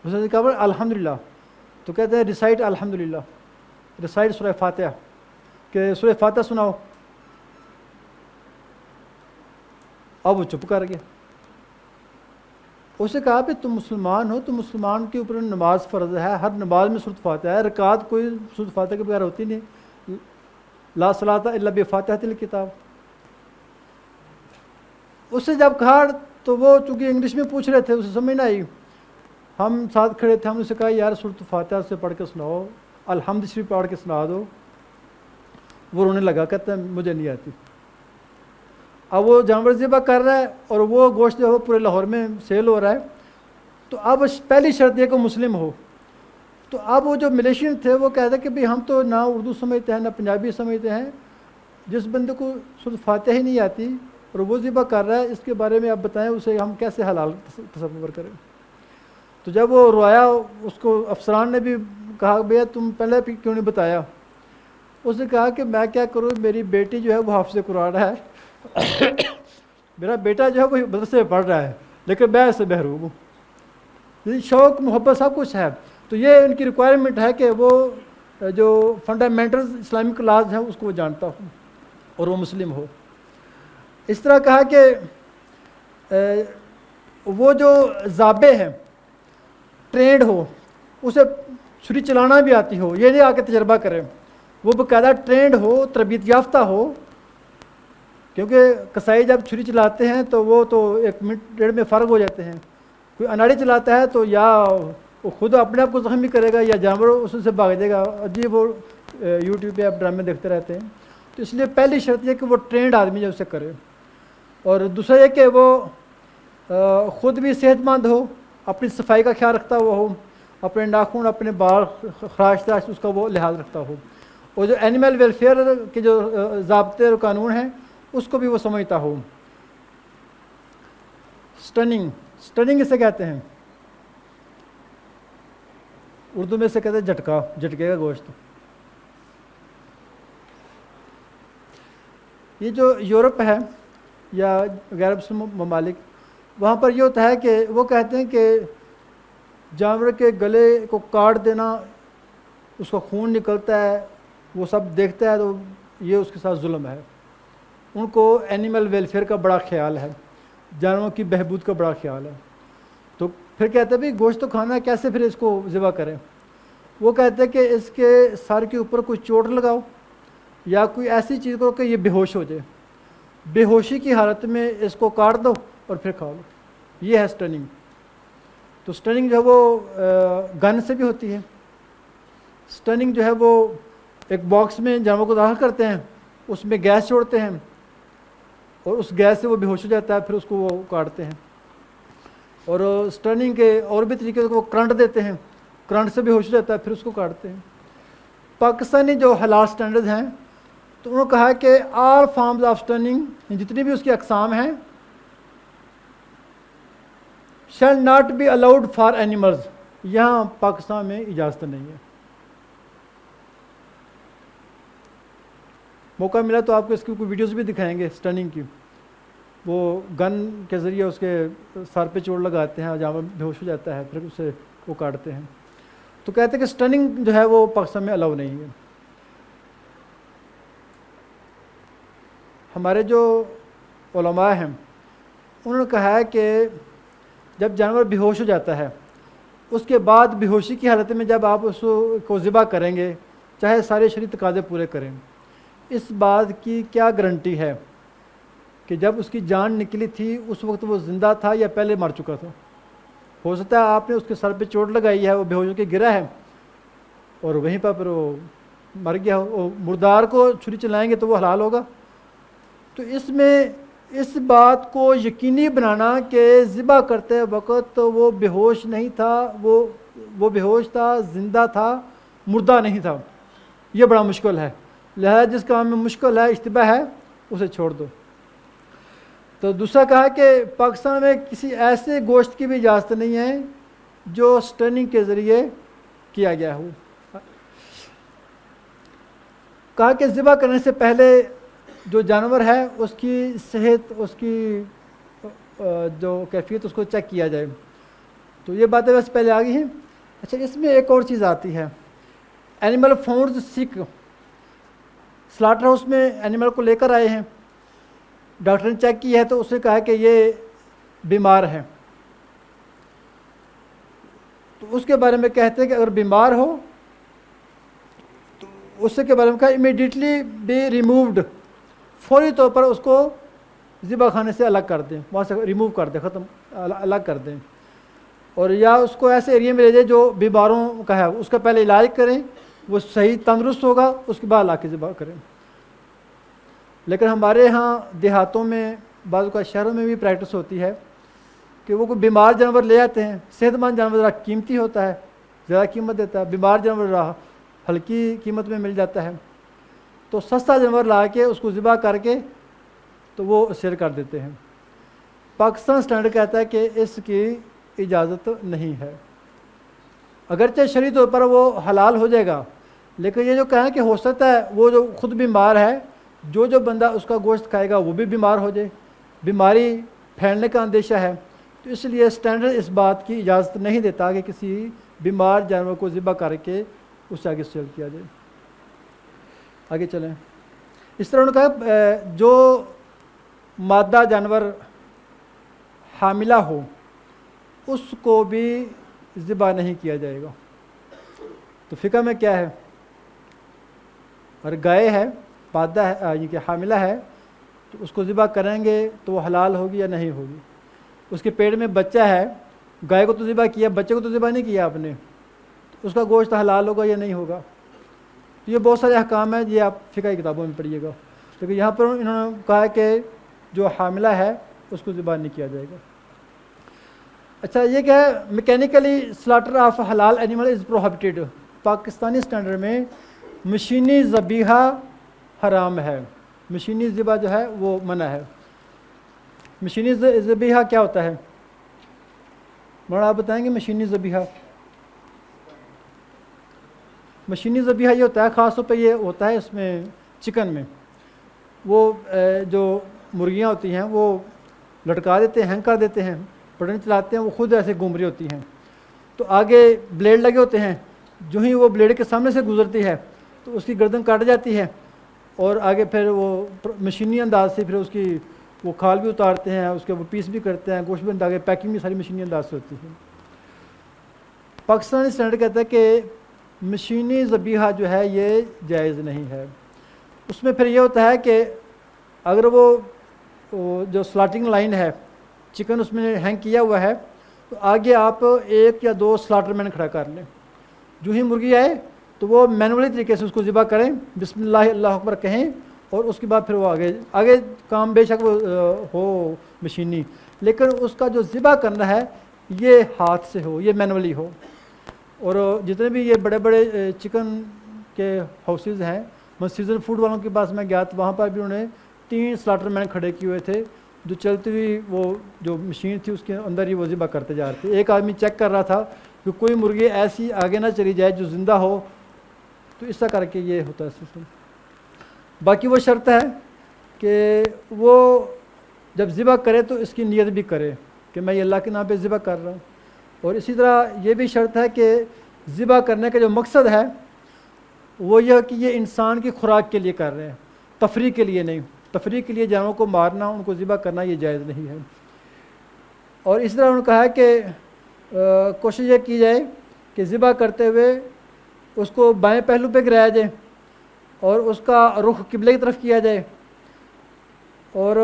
اس نے کہا الحمدللہ، تو کہتے ہیں ریسائٹ الحمدللہ، ریسائٹ سورہ فاتحہ، کہ سورہ فاتحہ سناؤ۔ اب وہ چپ کر گیا۔ اس نے کہا کہ تم مسلمان ہو، تو مسلمان کے اوپر نماز فرض ہے، ہر نماز میں سورۃ فاتحہ ہے، رکعت کوئی سورۃ فاتحہ کے بغیر ہوتی نہیں، لا صلاۃ الا بفاتحۃ الکتاب۔ اس سے جب کہا تو وہ چونکہ انگلش میں پوچھ رہے تھے اسے سمجھ نہ آئی، ہم ساتھ کھڑے تھے، ہم نے اسے کہا یار سورۃ فاتحہ سے پڑھ کے سناؤ، الحمد شریف پڑھ کے سنا دو۔ وہ رونے لگا، کہتا ہے مجھے نہیں آتی۔ اب وہ جانور ذبح کر رہا ہے اور وہ گوشت جو ہے پورے لاہور میں سیل ہو رہا ہے، تو اب پہلی شرط یہ کہ مسلم ہو۔ تو اب وہ جو ملیشین تھے وہ کہتے ہیں کہ بھئی ہم تو نہ اردو سمجھتے ہیں نہ پنجابی سمجھتے ہیں، جس بندے کو سورۃ فاتحہ ہی نہیں آتی اور وہ ذبح کر رہا ہے، اس کے بارے میں آپ بتائیں اسے ہم کیسے حلال تصور کریں۔ تو جب وہ رویا، اس کو افسران نے بھی کہا بھیا تم پہلے کیوں نہیں بتایا؟ اس نے کہا کہ میں کیا کروں، میری بیٹی جو ہے وہ حافظ قرآن ہے، میرا بیٹا جو ہے وہ مدرسے میں پڑھ رہا ہے، لیکن میں اس سے محروم ہوں۔ شوق محبت سب کچھ ہے، تو یہ ان کی ریکوائرمنٹ ہے کہ وہ جو فنڈامنٹلز اسلامک لاز ہیں اس کو وہ جانتا ہو اور وہ مسلم ہو۔ اس طرح کہا کہ وہ جو ذابح ہے ٹرینڈ ہو، اسے چھری چلانا بھی آتی ہو، یہ نہیں آ کے تجربہ کرے، وہ باقاعدہ ٹرینڈ ہو، تربیت یافتہ ہو، کیونکہ کسائی جب چھری چلاتے ہیں تو وہ تو 1 منٹ 1.5 میں فرق ہو جاتے ہیں۔ کوئی اناڑی چلاتا ہے تو یا وہ خود اپنے آپ کو زخمی کرے گا یا جانور اس سے بھاگ جائے گا، عجیب وہ یوٹیوب پہ آپ ڈرامے دیکھتے رہتے ہیں۔ تو اس لیے پہلی شرط یہ کہ وہ ٹرینڈ آدمی جو اسے کرے، اور دوسرا یہ کہ وہ خود بھی صحت مند ہو، اپنی صفائی کا خیال رکھتا ہوا ہو، اپنے ناخن اپنے بال خراش تراش اس کا وہ لحاظ رکھتا ہو، اور جو اینیمل ویلفیئر کے جو ضابطے اور قانون ہیں اس کو بھی وہ سمجھتا ہو۔ سٹننگ اسے کہتے ہیں، اردو میں سے کہتے ہیں جھٹکا، جھٹکے کا گوشت۔ یہ جو یورپ ہے یا غیر مسلم ممالک، وہاں پر یہ ہوتا ہے کہ وہ کہتے ہیں کہ جانور کے گلے کو کاٹ دینا، اس کا خون نکلتا ہے، وہ سب دیکھتا ہے تو یہ اس کے ساتھ ظلم ہے۔ ان کو اینیمل ویلفیئر کا بڑا خیال ہے، جانوروں کی بہبود کا بڑا خیال ہے۔ تو پھر کہتے ہیں بھائی گوشت تو کھانا ہے، کیسے پھر اس کو ذبح کریں؟ وہ کہتے ہیں کہ اس کے سر کے اوپر کوئی چوٹ لگاؤ یا کوئی ایسی چیز کرو کہ یہ بے ہوش ہو جائے، بے ہوشی کی حالت میں اس کو کاٹ دو اور پھر کھا لو۔ یہ ہے سٹننگ۔ تو سٹننگ جو ہے وہ گن سے بھی ہوتی ہے۔ سٹننگ جو ہے وہ ایک باکس میں جانور کو داخل کرتے ہیں، اس میں گیس چھوڑتے ہیں اور اس گیس سے وہ بے ہوش ہو جاتا ہے، پھر اس کو وہ کاٹتے ہیں۔ اور سٹننگ کے اور بھی طریقے سے وہ کرنٹ دیتے ہیں، کرنٹ سے بے ہوش ہو جاتا ہے، پھر اس کو کاٹتے ہیں۔ پاکستانی جو حلال سٹینڈرڈ ہیں تو انہوں نے کہا کہ آل فارمز آف سٹننگ، جتنی بھی اس کی اقسام ہیں، shall not be allowed for animals, یہاں پاکستان میں اجازت نہیں ہے۔ موقع ملا تو آپ کو اس کی کوئی ویڈیوز بھی دکھائیں گے سٹننگ کی، وہ گن کے ذریعے اس کے سر پہ چوٹ لگاتے ہیں اور جانور بے ہوش ہو جاتا ہے، پھر اسے وہ کاٹتے ہیں۔ تو کہتے ہیں کہ سٹننگ جو ہے وہ پاکستان میں الاؤ نہیں ہے۔ ہمارے جو علماء ہیں انہوں نے کہا ہے کہ جب جانور بے ہوش ہو جاتا ہے، اس کے بعد بے ہوشی کی حالت میں جب آپ اس کو ذبح کریں گے، چاہے سارے شرعی تقاضے پورے کریں، اس بات کی کیا گارنٹی ہے کہ جب اس کی جان نکلی تھی اس وقت وہ زندہ تھا یا پہلے مر چکا تھا؟ ہو سکتا ہے آپ نے اس کے سر پہ چوٹ لگائی ہے، وہ بے ہوش ہو کے گرا ہے اور وہیں پر پھر وہ مر گیا ہو، مردار کو چھری چلائیں گے تو وہ حلال ہوگا۔ تو اس میں اس بات کو یقینی بنانا کہ ذبح کرتے وقت وہ بے ہوش نہیں تھا، وہ بے ہوش تھا، زندہ تھا، مردہ نہیں تھا، یہ بڑا مشکل ہے۔ لہذا جس کام میں مشکل ہے، اشتباہ ہے، اسے چھوڑ دو۔ تو دوسرا کہا کہ پاکستان میں کسی ایسے گوشت کی بھی اجازت نہیں ہے جو سٹننگ کے ذریعے کیا گیا ہو۔ کہا کہ ذبح کرنے سے پہلے جو جانور ہے اس کی صحت، اس کی جو کیفیت، اس کو چیک کیا جائے۔ تو یہ باتیں ویسے پہلے آ گئی ہیں۔ اچھا، اس میں ایک اور چیز آتی ہے، اینیمل فاؤنڈ سک۔ سلاٹر ہاؤس میں اینیمل کو لے کر آئے ہیں، ڈاکٹر نے چیک کی ہے تو اس نے کہا کہ یہ بیمار ہے۔ تو اس کے بارے میں کہتے ہیں کہ اگر بیمار ہو تو اس کے بارے میں کہا امیڈیٹلی بی ریمووڈ، فوری طور پر اس کو ذبح خانے سے الگ کر دیں، وہاں سے ریموو کر دیں، ختم، الگ کر دیں، اور یا اس کو ایسے ایریے میں لے جائیں جو بیماروں کا ہے، اس کا پہلے علاج کریں، وہ صحیح تندرست ہوگا، اس کے بعد لا کے ذبح کریں۔ لیکن ہمارے ہاں دیہاتوں میں، بعض کا شہروں میں بھی پریکٹس ہوتی ہے کہ وہ کوئی بیمار جانور لے آتے ہیں۔ صحت مند جانور ذرا قیمتی ہوتا ہے، زیادہ قیمت دیتا ہے، بیمار جانور ہلکی قیمت میں مل جاتا ہے، تو سستا جانور لا کے اس کو ذبح کر کے تو وہ سیل کر دیتے ہیں۔ پاکستان سٹینڈرڈ کہتا ہے کہ اس کی اجازت نہیں ہے، اگرچہ شرعی طور پر وہ حلال ہو جائے گا، لیکن یہ جو کہیں کہ ہو سکتا ہے وہ جو خود بیمار ہے، جو بندہ اس کا گوشت کھائے گا وہ بھی بیمار ہو جائے، بیماری پھیلنے کا اندیشہ ہے، تو اس لیے سٹینڈرڈ اس بات کی اجازت نہیں دیتا کہ کسی بیمار جانور کو ذبح کر کے اس سے آگے سیل کیا جائے۔ آگے چلیں۔ اس طرح انہوں نے کہا جو مادہ جانور حاملہ ہو اس کو بھی ذبح نہیں کیا جائے گا۔ تو فقہ میں کیا ہے، اور گائے ہے، مادہ ہے، یعنی کہ حاملہ ہے، تو اس کو ذبح کریں گے تو وہ حلال ہوگی یا نہیں ہوگی؟ اس کے پیٹ میں بچہ ہے، گائے کو تو ذبح کیا، بچے کو تو ذبح نہیں کیا آپ نے، اس کا گوشت حلال ہوگا یا نہیں ہوگا؟ تو یہ بہت سارے احکام ہیں، یہ آپ فقہ کی کتابوں میں پڑھیے گا، لیکن یہاں پر انہوں نے کہا کہ جو حاملہ ہے اس کو ذبح نہیں کیا جائے گا۔ اچھا، یہ کہ میکینیکلی سلاٹر آف حلال animal is prohibited. Pakistani standard میں مشینی ذبیحہ حرام ہے، مشینی ذبح جو ہے وہ منع ہے۔ مشینی ذبیحہ کیا ہوتا ہے؟ مولانا آپ بتائیں گے مشینی ذبیحہ؟ مشینی ذبیحہ یہ ہوتا ہے، خاص طور پہ یہ ہوتا ہے اس میں چکن میں، وہ جو مرغیاں ہوتی ہیں وہ لٹکا دیتے ہیں، ہینگ کر دیتے ہیں، بٹن چلاتے ہیں، وہ خود ایسے گھوم رہی ہوتی ہیں، تو آگے بلیڈ لگے ہوتے ہیں، جو ہی وہ بلیڈ کے سامنے سے گزرتی ہے تو اس کی گردن کاٹ جاتی ہے، اور آگے پھر وہ مشینی انداز سے پھر اس کی وہ کھال بھی اتارتے ہیں، اس کے وہ پیس بھی کرتے ہیں، گوشت بھی آگے پیکنگ بھی ساری مشینی انداز سے ہوتی ہے۔ پاکستانی اسٹینڈرڈ کہتا ہے کہ مشینی ذبیحہ جو ہے یہ جائز نہیں ہے۔ اس میں پھر یہ ہوتا ہے کہ اگر وہ جو سلاٹنگ لائن ہے، چکن اس میں ہینگ کیا ہوا ہے، تو آگے آپ 1 یا 2 سلاٹر مین کھڑا کر لیں، جو ہی مرغی آئے تو وہ مینولی طریقے سے اس کو ذبح کریں، بسم اللہ اللہ اکبر کہیں، اور اس کے بعد پھر وہ آگے کام بے شک وہ ہو مشینی، لیکن اس کا جو ذبح کرنا ہے یہ ہاتھ سے ہو، یہ مینولی ہو۔ اور جتنے بھی یہ بڑے بڑے چکن کے ہاؤسز ہیں. میں سیزن فوڈ والوں کے پاس میں گیا تو وہاں پر بھی انہوں نے 3 سلاٹر مین کھڑے کیے ہوئے تھے جو چلتی ہوئی وہ جو مشین تھی اس کے اندر ہی وہ ذبح کرتے جا رہے تھے. ایک آدمی چیک کر رہا تھا کہ کوئی مرغی ایسی آگے نہ چلی جائے جو زندہ ہو. تو اس طرح کر کے یہ ہوتا ہے سسٹم. باقی وہ شرط ہے کہ وہ جب ذبح کرے تو اس کی نیت بھی کرے کہ میں یہ اللہ کے نام پہ ذبح کر رہا ہوں. اور اسی طرح یہ بھی شرط ہے کہ ذبح کرنے کا جو مقصد ہے وہ یہ کہ یہ انسان کی خوراک کے لیے کر رہے ہیں, تفریح کے لیے نہیں. تفریح کے لیے جانوروں کو مارنا, ان کو ذبح کرنا یہ جائز نہیں ہے. اور اس طرح انہوں نے کہا ہے کہ کوشش یہ کی جائے کہ ذبح کرتے ہوئے اس کو بائیں پہلو پہ گرایا جائے اور اس کا رخ قبلے کی طرف کیا جائے اور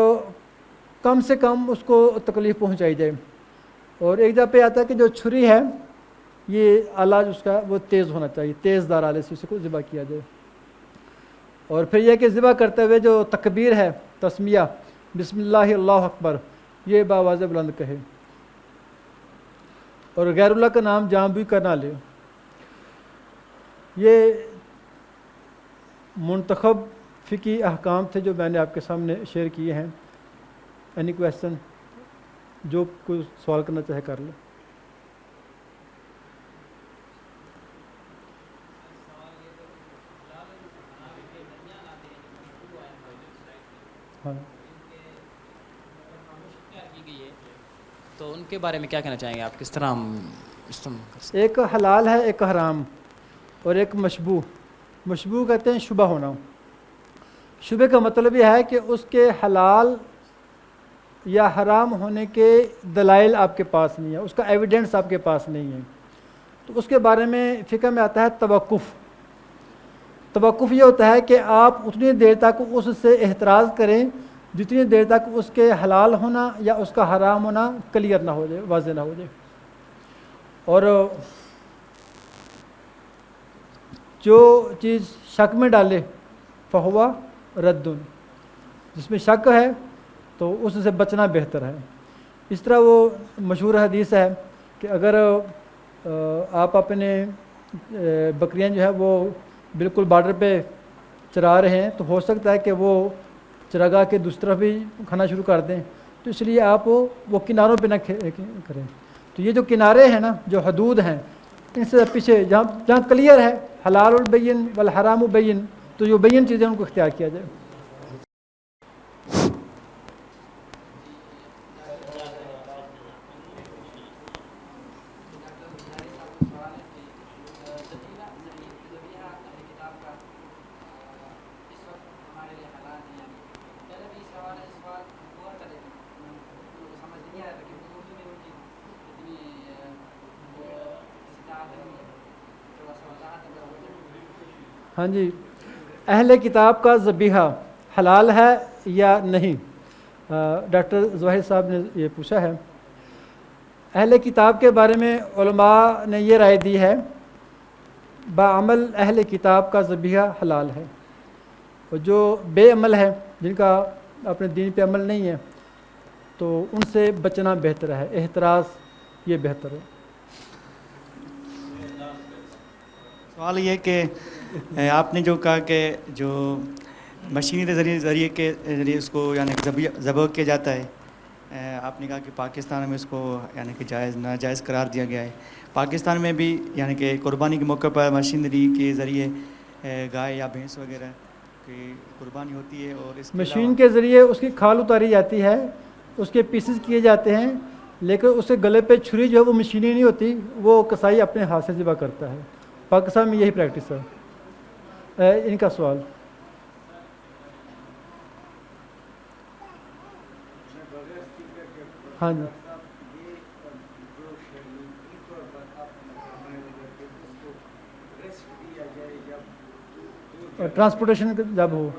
کم سے کم اس کو تکلیف پہنچائی جائے. اور ایک جگہ پہ آتا ہے کہ جو چھری ہے یہ آلہ اس کا وہ تیز ہونا چاہیے, تیز دار آلے سے اسے کو ذبح کیا جائے. اور پھر یہ کہ ذبح کرتے ہوئے جو تکبیر ہے, تسمیہ, بسم اللہ اللہ اکبر, یہ باواز بلند کہے اور غیر اللہ کا نام جام بھی کرنا لے. یہ منتخب فقہی احکام تھے جو میں نے آپ کے سامنے شیئر کیے ہیں. اینی کویسچن, جو کوئی سوال کرنا چاہے کر لیں. ہاں, تو ان کے بارے میں کیا کہنا چاہیں گے آپ, کس طرح ہم ایک حلال ہے, ایک حرام, اور ایک مشبوہ. مشبوہ کہتے ہیں شبہ ہونا. شبہ کا مطلب یہ ہے کہ اس کے حلال یا حرام ہونے کے دلائل آپ کے پاس نہیں ہے, اس کا ایویڈنس آپ کے پاس نہیں ہے. تو اس کے بارے میں فقہ میں آتا ہے توقف. توقف یہ ہوتا ہے کہ آپ اتنی دیر تک اس سے احتراز کریں جتنی دیر تک اس کے حلال ہونا یا اس کا حرام ہونا کلیئر نہ ہو جائے, واضح نہ ہو جائے. اور جو چیز شک میں ڈالے فہوا ردن, جس میں شک ہے تو اس سے بچنا بہتر ہے. اس طرح وہ مشہور حدیث ہے کہ اگر آپ اپنے بکریاں جو ہے وہ بالکل بارڈر پہ چرا رہے ہیں تو ہو سکتا ہے کہ وہ چراگاہ کے دوسری طرف بھی کھانا شروع کر دیں, تو اس لیے آپ وہ کناروں پہ نہ کریں. تو یہ جو کنارے ہیں نا, جو حدود ہیں, ان سے پیچھے جہاں کلیئر ہے حلال البین والحرام البین, تو جو بین چیزیں ان کو اختیار کیا جائے. ہاں جی, اہل کتاب کا ذبیحہ حلال ہے یا نہیں؟ ڈاکٹر ظاہر صاحب نے یہ پوچھا ہے. اہل کتاب کے بارے میں علماء نے یہ رائے دی ہے بعمل اہل کتاب کا ذبیحہ حلال ہے, اور جو بے عمل ہے, جن کا اپنے دین پہ عمل نہیں ہے, تو ان سے بچنا بہتر ہے, احتراز یہ بہتر ہے. سوال یہ کہ آپ نے جو کہا کہ جو مشینی ذریعے کے ذریعے اس کو یعنی ذبح کیا جاتا ہے, آپ نے کہا کہ پاکستان میں اس کو یعنی کہ جائز ناجائز قرار دیا گیا ہے. پاکستان میں بھی یعنی کہ قربانی کے موقع پر مشینری کے ذریعے گائے یا بھینس وغیرہ کی قربانی ہوتی ہے, اور اس مشین کے ذریعے اس کی کھال اتاری جاتی ہے, اس کے پیسز کیے جاتے ہیں, لیکن اس کے گلے پہ چھری جو ہے وہ مشینی نہیں ہوتی, وہ کسائی اپنے ہاتھ سے ذبح کرتا ہے. پاکستان میں یہی پریکٹس ہے. ان کا سوال. ہاں جی, ٹرانسپورٹیشن جب ہو.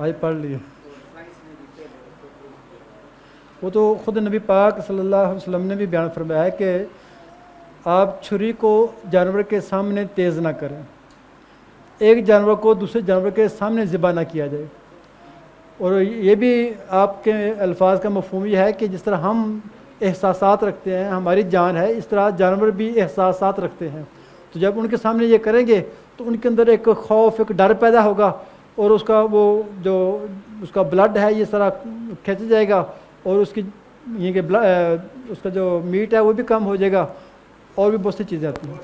آج پڑھ لیے. وہ تو خود نبی پاک صلی اللہ علیہ وسلم نے بھی بیان فرمایا ہے کہ آپ چھری کو جانور کے سامنے تیز نہ کریں. ایک جانور کو دوسرے جانور کے سامنے ذبح نہ کیا جائے. اور یہ بھی آپ کے الفاظ کا مفہوم یہ ہے کہ جس طرح ہم احساسات رکھتے ہیں, ہماری جان ہے, اس طرح جانور بھی احساسات رکھتے ہیں. تو جب ان کے سامنے یہ کریں گے تو ان کے اندر ایک خوف, ایک ڈر پیدا ہوگا, اور اس کا وہ جو اس کا بلڈ ہے یہ سارا کھینچ جائے گا, اور اس کی یہ کہ اس کا جو میٹ ہے وہ بھی کم ہو جائے گا, اور بھی بہت سی چیزیں آتی ہیں,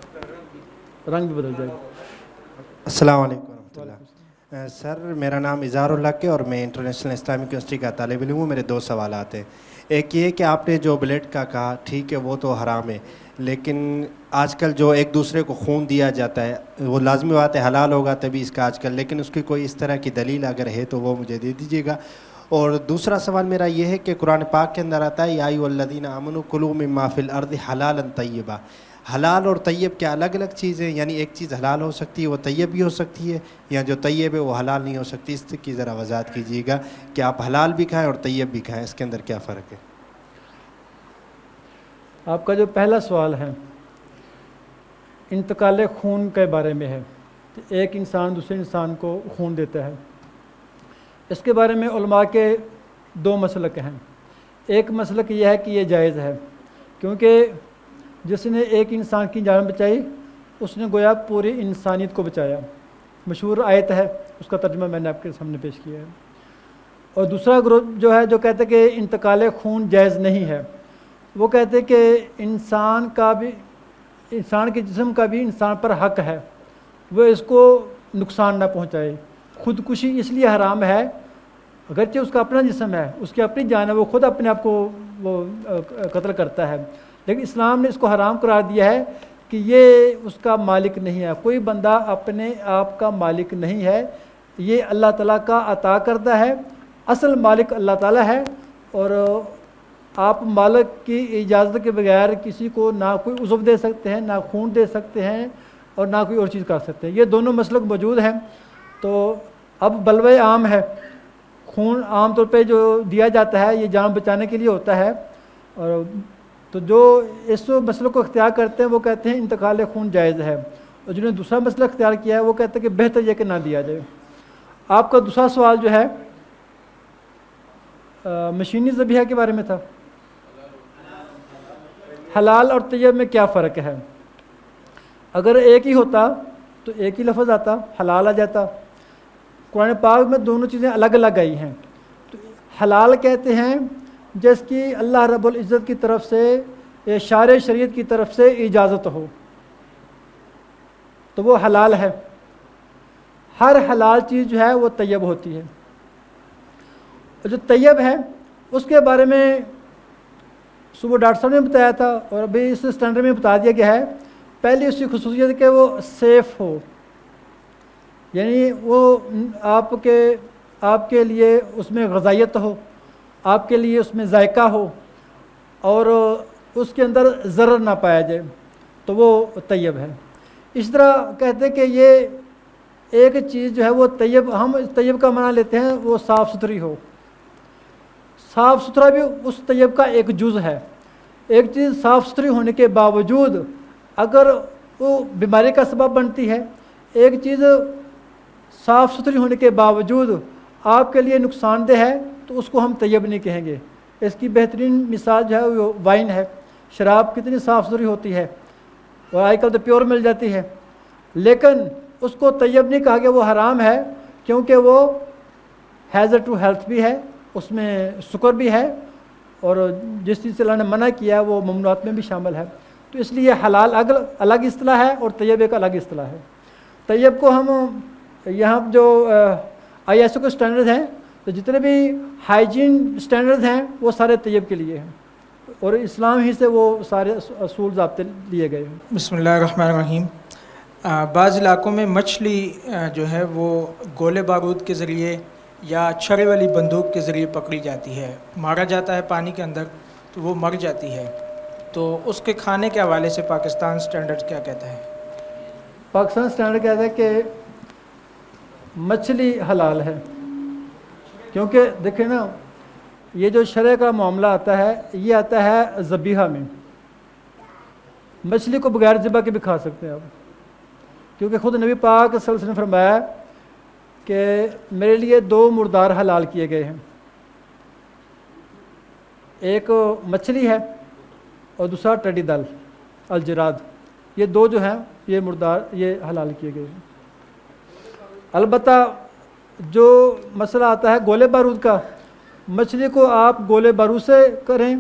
رنگ بھی بدل جائے گا. السلام علیکم ورحمۃ اللہ. سر میرا نام اظہار الحق ہے اور میں انٹرنیشنل اسلامک یونیورسٹی کا طالب علم ہوں. میرے 2 سوالات ہیں. ایک یہ کہ آپ نے جو بلیڈ کا کہا ٹھیک ہے وہ تو حرام ہے, لیکن آج کل جو ایک دوسرے کو خون دیا جاتا ہے وہ لازمی بات ہے حلال ہوگا تبھی اس کا آج کل, لیکن اس کی کوئی اس طرح کی دلیل اگر ہے تو وہ مجھے دے دیجیے گا. اور دوسرا سوال میرا یہ ہے کہ قرآن پاک کے اندر آتا ہے یا ایھا الذین آمنوا کلوا مما فی الارض حلالا طیبا. حلال اور طیب کیا الگ الگ چیزیں, یعنی ایک چیز حلال ہو سکتی ہے وہ طیب بھی ہو سکتی ہے, یا جو طیب ہے وہ حلال نہیں ہو سکتی؟ اس کی ذرا وضاحت کیجیے گا کہ آپ حلال بھی کھائیں اور طیب بھی کھائیں, اس کے اندر کیا فرق ہے؟ آپ کا جو پہلا سوال ہے انتقال خون کے بارے میں ہے کہ ایک انسان دوسرے انسان کو خون دیتا ہے. اس کے بارے میں علماء کے 2 مسلک ہیں. ایک مسلک یہ ہے کہ یہ جائز ہے, کیونکہ جس نے ایک انسان کی جان بچائی اس نے گویا پوری انسانیت کو بچایا. مشہور آیت ہے, اس کا ترجمہ میں نے آپ کے سامنے پیش کیا ہے. اور دوسرا گروپ جو ہے جو کہتے ہیں کہ انتقال خون جائز نہیں ہے, وہ کہتے ہیں کہ انسان کے جسم کا بھی انسان پر حق ہے, وہ اس کو نقصان نہ پہنچائے. خودکشی اس لیے حرام ہے, اگرچہ اس کا اپنا جسم ہے, اس کی اپنی جان ہے, وہ خود اپنے آپ کو وہ قتل کرتا ہے, لیکن اسلام نے اس کو حرام قرار دیا ہے کہ یہ اس کا مالک نہیں ہے. کوئی بندہ اپنے آپ کا مالک نہیں ہے, یہ اللہ تعالیٰ کا عطا کردہ ہے. اصل مالک اللہ تعالیٰ ہے, اور آپ مالک کی اجازت کے بغیر کسی کو نہ کوئی عضو دے سکتے ہیں, نہ خون دے سکتے ہیں, اور نہ کوئی اور چیز کر سکتے ہیں. یہ دونوں مسلک موجود ہیں. تو اب بلوہ عام ہے, خون عام طور پہ جو دیا جاتا ہے یہ جان بچانے کے لیے ہوتا ہے, اور تو جو اس مسئلے کو اختیار کرتے ہیں وہ کہتے ہیں انتقال خون جائز ہے, اور جنہوں نے دوسرا مسئلہ اختیار کیا ہے وہ کہتے ہیں کہ بہتر یہ کہ نہ دیا جائے. آپ کا دوسرا سوال جو ہے مشینی ذبیحہ کے بارے میں تھا. حلال اور طیب میں کیا فرق ہے؟ اگر ایک ہی ہوتا تو ایک ہی لفظ آتا, حلال آ جاتا. قرآن پاک میں دونوں چیزیں الگ الگ آئی ہیں. تو حلال کہتے ہیں جس کی اللہ رب العزت کی طرف سے, شارع شریعت کی طرف سے اجازت ہو, تو وہ حلال ہے. ہر حلال چیز جو ہے وہ طیب ہوتی ہے. اور جو طیب ہے اس کے بارے میں صبح ڈاکٹر صاحب نے بتایا تھا, اور ابھی اس اسٹینڈرڈ میں بتا دیا گیا ہے. پہلی اس کی خصوصیت ہے کہ وہ سیف ہو, یعنی وہ آپ کے لیے اس میں غذائیت ہو, آپ کے لیے اس میں ذائقہ ہو, اور اس کے اندر ضرر نہ پایا جائے, تو وہ طیب ہے. اس طرح کہتے ہیں کہ یہ ایک چیز جو ہے وہ طیب, ہم طیب کا معنی لیتے ہیں وہ صاف ستھری ہو. صاف ستھرا بھی اس طیب کا ایک جز ہے. ایک چیز صاف ستھری ہونے کے باوجود اگر وہ بیماری کا سبب بنتی ہے, ایک چیز صاف ستھری ہونے کے باوجود آپ کے لیے نقصان دہ ہے, تو اس کو ہم طیب نہیں کہیں گے. اس کی بہترین مثال جو ہے وہ وائن ہے. شراب کتنی صاف ستھری ہوتی ہے, اور آج کل تو پیور مل جاتی ہے, لیکن اس کو طیب نہیں کہا گیا, وہ حرام ہے, کیونکہ وہ ہیزر ٹو ہیلتھ بھی ہے, اس میں سکر بھی ہے, اور جس چیز سے اللہ نے منع کیا ہے وہ ممنوعات میں بھی شامل ہے. تو اس لیے حلال الگ اصطلاح ہے اور طیب ایک الگ اصطلاح ہے. طیب کو ہم یہاں جو ISO کے سٹینڈرڈ ہیں, تو جتنے بھی ہائیجین سٹینڈرڈ ہیں وہ سارے طیب کے لیے ہیں, اور اسلام ہی سے وہ سارے اصول ضابطے لیے گئے ہیں. بسم اللہ الرحمن الرحیم. بعض علاقوں میں مچھلی جو ہے وہ گولے بارود کے ذریعے یا چھڑے والی بندوق کے ذریعے پکڑی جاتی ہے, مارا جاتا ہے پانی کے اندر تو وہ مر جاتی ہے. تو اس کے کھانے کے حوالے سے پاکستان سٹینڈرڈ کیا کہتا ہے؟ پاکستان سٹینڈرڈ کہتا ہے کہ مچھلی حلال ہے, کیونکہ دیکھیں نا یہ جو شرع کا معاملہ آتا ہے یہ آتا ہے ذبیحہ میں. مچھلی کو بغیر ذبح کے بھی کھا سکتے ہیں آپ, کیونکہ خود نبی پاک صلی اللہ علیہ وسلم نے فرمایا کہ میرے لیے 2 مردار حلال کیے گئے ہیں، ایک مچھلی ہے اور دوسرا ٹڈی دل الجراد، یہ 2 جو ہیں یہ مردار یہ حلال کیے گئے ہیں۔ البتہ جو مسئلہ آتا ہے گولے بارود کا، مچھلی کو آپ گولے بارود سے کریں،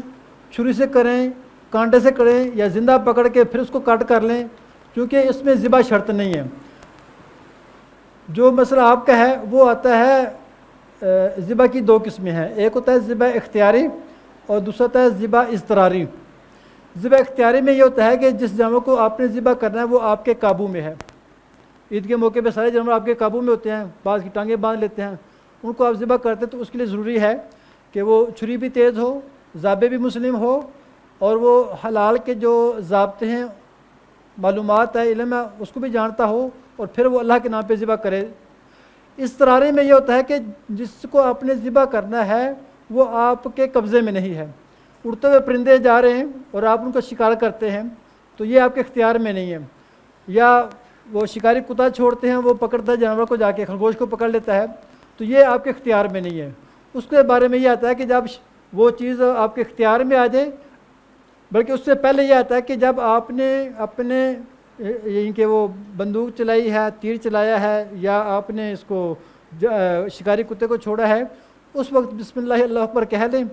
چھری سے کریں، کانٹے سے کریں یا زندہ پکڑ کے پھر اس کو کٹ کر لیں، کیونکہ اس میں ذبح شرط نہیں ہے۔ جو مسئلہ آپ کا ہے وہ آتا ہے ذبح کی 2 قسمیں ہیں، ایک ہوتا ہے ذبح اختیاری اور دوسرا ہوتا ہے ذبح اضطراری۔ ذبح اختیاری میں یہ ہوتا ہے کہ جس جانور کو آپ نے ذبح کرنا ہے وہ آپ کے قابو میں ہے۔ عید کے موقع پہ سارے جانور آپ کے قابو میں ہوتے ہیں، بعض کی ٹانگیں باندھ لیتے ہیں، ان کو آپ ذبح کرتے ہیں تو اس کے لیے ضروری ہے کہ وہ چھری بھی تیز ہو، ضابطے بھی مسلم ہو، اور وہ حلال کے جو ضابطے ہیں، معلومات ہے، علم ہے، اس کو بھی جانتا ہو، اور پھر وہ اللہ کے نام پہ ذبح کرے۔ اضطراری میں یہ ہوتا ہے کہ جس کو آپ نے ذبح کرنا ہے وہ آپ کے قبضے میں نہیں ہے، اڑتے ہوئے پرندے جا رہے ہیں اور آپ ان کا شکار کرتے ہیں تو یہ آپ کے اختیار میں نہیں ہے، یا وہ شکاری کتا چھوڑتے ہیں، وہ پکڑتا ہے جانور کو، جا کے خرگوش کو پکڑ لیتا ہے، تو یہ آپ کے اختیار میں نہیں ہے۔ اس کے بارے میں یہ آتا ہے کہ جب وہ چیز آپ کے اختیار میں آ جائے، بلکہ اس سے پہلے یہ آتا ہے کہ جب آپ نے اپنے یعنی کہ وہ بندوق چلائی ہے، تیر چلایا ہے، یا آپ نے اس کو شکاری کتے کو چھوڑا ہے، اس وقت بسم اللہ اللہ اکبر کہہ لیں،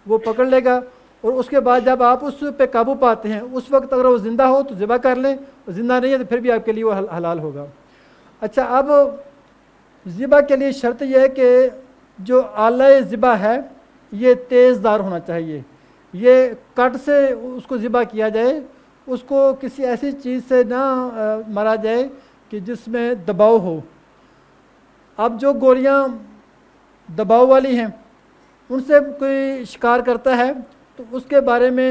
وہ پکڑ لے گا، اور اس کے بعد جب آپ اس پہ قابو پاتے ہیں اس وقت اگر وہ زندہ ہو تو ذبح کر لیں، اور زندہ نہیں ہے تو پھر بھی آپ کے لیے وہ حلال ہوگا۔ اچھا، اب ذبح کے لیے شرط یہ ہے کہ جو آلہ ذبح ہے یہ تیز دار ہونا چاہیے، یہ کٹ سے اس کو ذبح کیا جائے، اس کو کسی ایسی چیز سے نہ مارا جائے کہ جس میں دباؤ ہو۔ اب جو گولیاں دباؤ والی ہیں ان سے کوئی شکار کرتا ہے تو اس کے بارے میں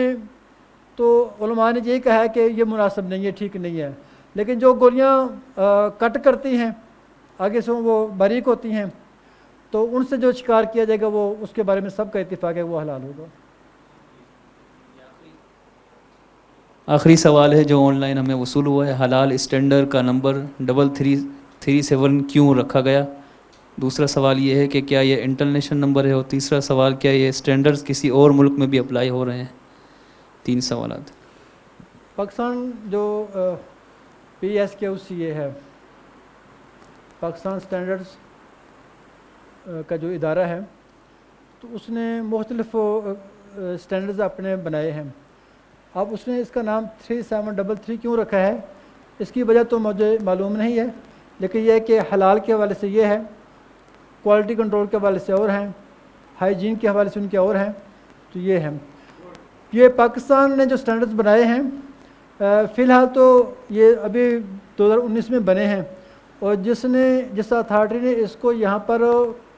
تو علماء نے یہی کہا ہے کہ یہ مناسب نہیں ہے، ٹھیک نہیں ہے، لیکن جو گولیاں کٹ کرتی ہیں آگے سے وہ باریک ہوتی ہیں تو ان سے جو شکار کیا جائے گا وہ اس کے بارے میں سب کا اتفاق ہے وہ حلال ہوگا۔ آخری سوال ہے جو آن لائن ہمیں وصول ہوا ہے، حلال اسٹینڈرڈ کا نمبر 3337 کیوں رکھا گیا؟ دوسرا سوال یہ ہے کہ کیا یہ انٹرنیشنل نمبر ہے؟ اور تیسرا سوال، کیا یہ اسٹینڈرڈز کسی اور ملک میں بھی اپلائی ہو رہے ہیں؟ 3 سوالات۔ پاکستان جو PSQCA ہے، پاکستان سٹینڈرڈز کا جو ادارہ ہے، تو اس نے مختلف سٹینڈرڈز اپنے بنائے ہیں۔ اب اس نے اس کا نام 3733 کیوں رکھا ہے، اس کی وجہ تو مجھے معلوم نہیں ہے، لیکن یہ ہے کہ حلال کے حوالے سے یہ ہے، کوالٹی کنٹرول کے حوالے سے اور ہیں، ہائیجین کے حوالے سے ان کے اور ہیں، تو یہ ہیں۔ یہ پاکستان نے جو سٹینڈرڈز بنائے ہیں فی الحال تو یہ ابھی 2019 میں بنے ہیں، اور جس اتھارٹی نے اس کو یہاں پر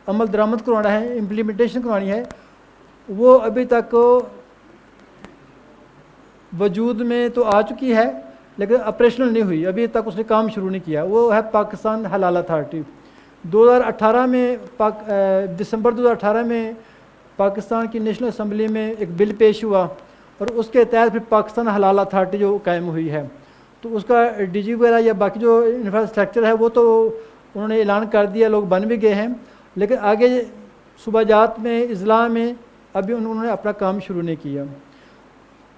عمل درآمد کروانا ہے، امپلیمنٹیشن کروانی ہے، وہ ابھی تک وجود میں تو آ چکی ہے لیکن آپریشنل نہیں ہوئی، ابھی تک اس نے کام شروع نہیں کیا۔ وہ ہے پاکستان حلال اتھارٹی۔ 2018 میں دسمبر 2018 میں پاکستان کی نیشنل اسمبلی میں ایک بل پیش ہوا، اور اس کے تحت پھر پاکستان حلال اتھارٹی جو قائم ہوئی ہے، تو اس کا DG وغیرہ یا باقی جو انفراسٹرکچر ہے وہ تو انہوں نے اعلان کر دیا، لوگ بن بھی گئے ہیں، لیکن آگے صوبہ جات میں اضلاع میں ابھی انہوں نے اپنا کام شروع نہیں کیا۔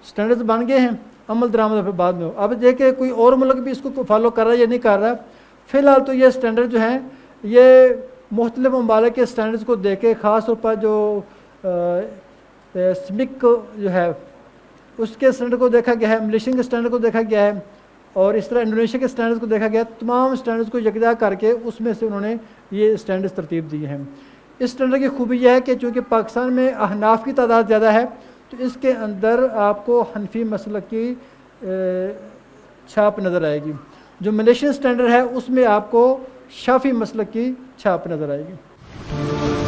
سٹینڈرڈز بن گئے ہیں، عمل درآمد پھر بعد میں۔ اب دیکھیں کوئی اور ملک بھی اس کو فالو کر رہا ہے یا نہیں کر رہا۔ فی الحال تو یہ سٹینڈرڈ جو ہیں یہ مختلف ممالک کے سٹینڈرڈز کو دیکھ کے، خاص طور پر جو سمک جو ہے اس کے سٹینڈرڈ کو دیکھا گیا ہے، ملیشین کے سٹینڈرڈ کو دیکھا گیا ہے، اور اس طرح انڈونیشیا کے سٹینڈرڈز کو دیکھا گیا، تمام سٹینڈرڈز کو یکجا کر کے اس میں سے انہوں نے یہ سٹینڈرڈز ترتیب دیے ہیں۔ اس سٹینڈرڈ کی خوبی یہ ہے کہ چونکہ پاکستان میں احناف کی تعداد زیادہ ہے تو اس کے اندر آپ کو حنفی مسلک کی چھاپ نظر آئے گی، جو ملیشین سٹینڈرڈ ہے اس میں آپ کو شافعی مسلک کی چھاپ نظر آئے گی۔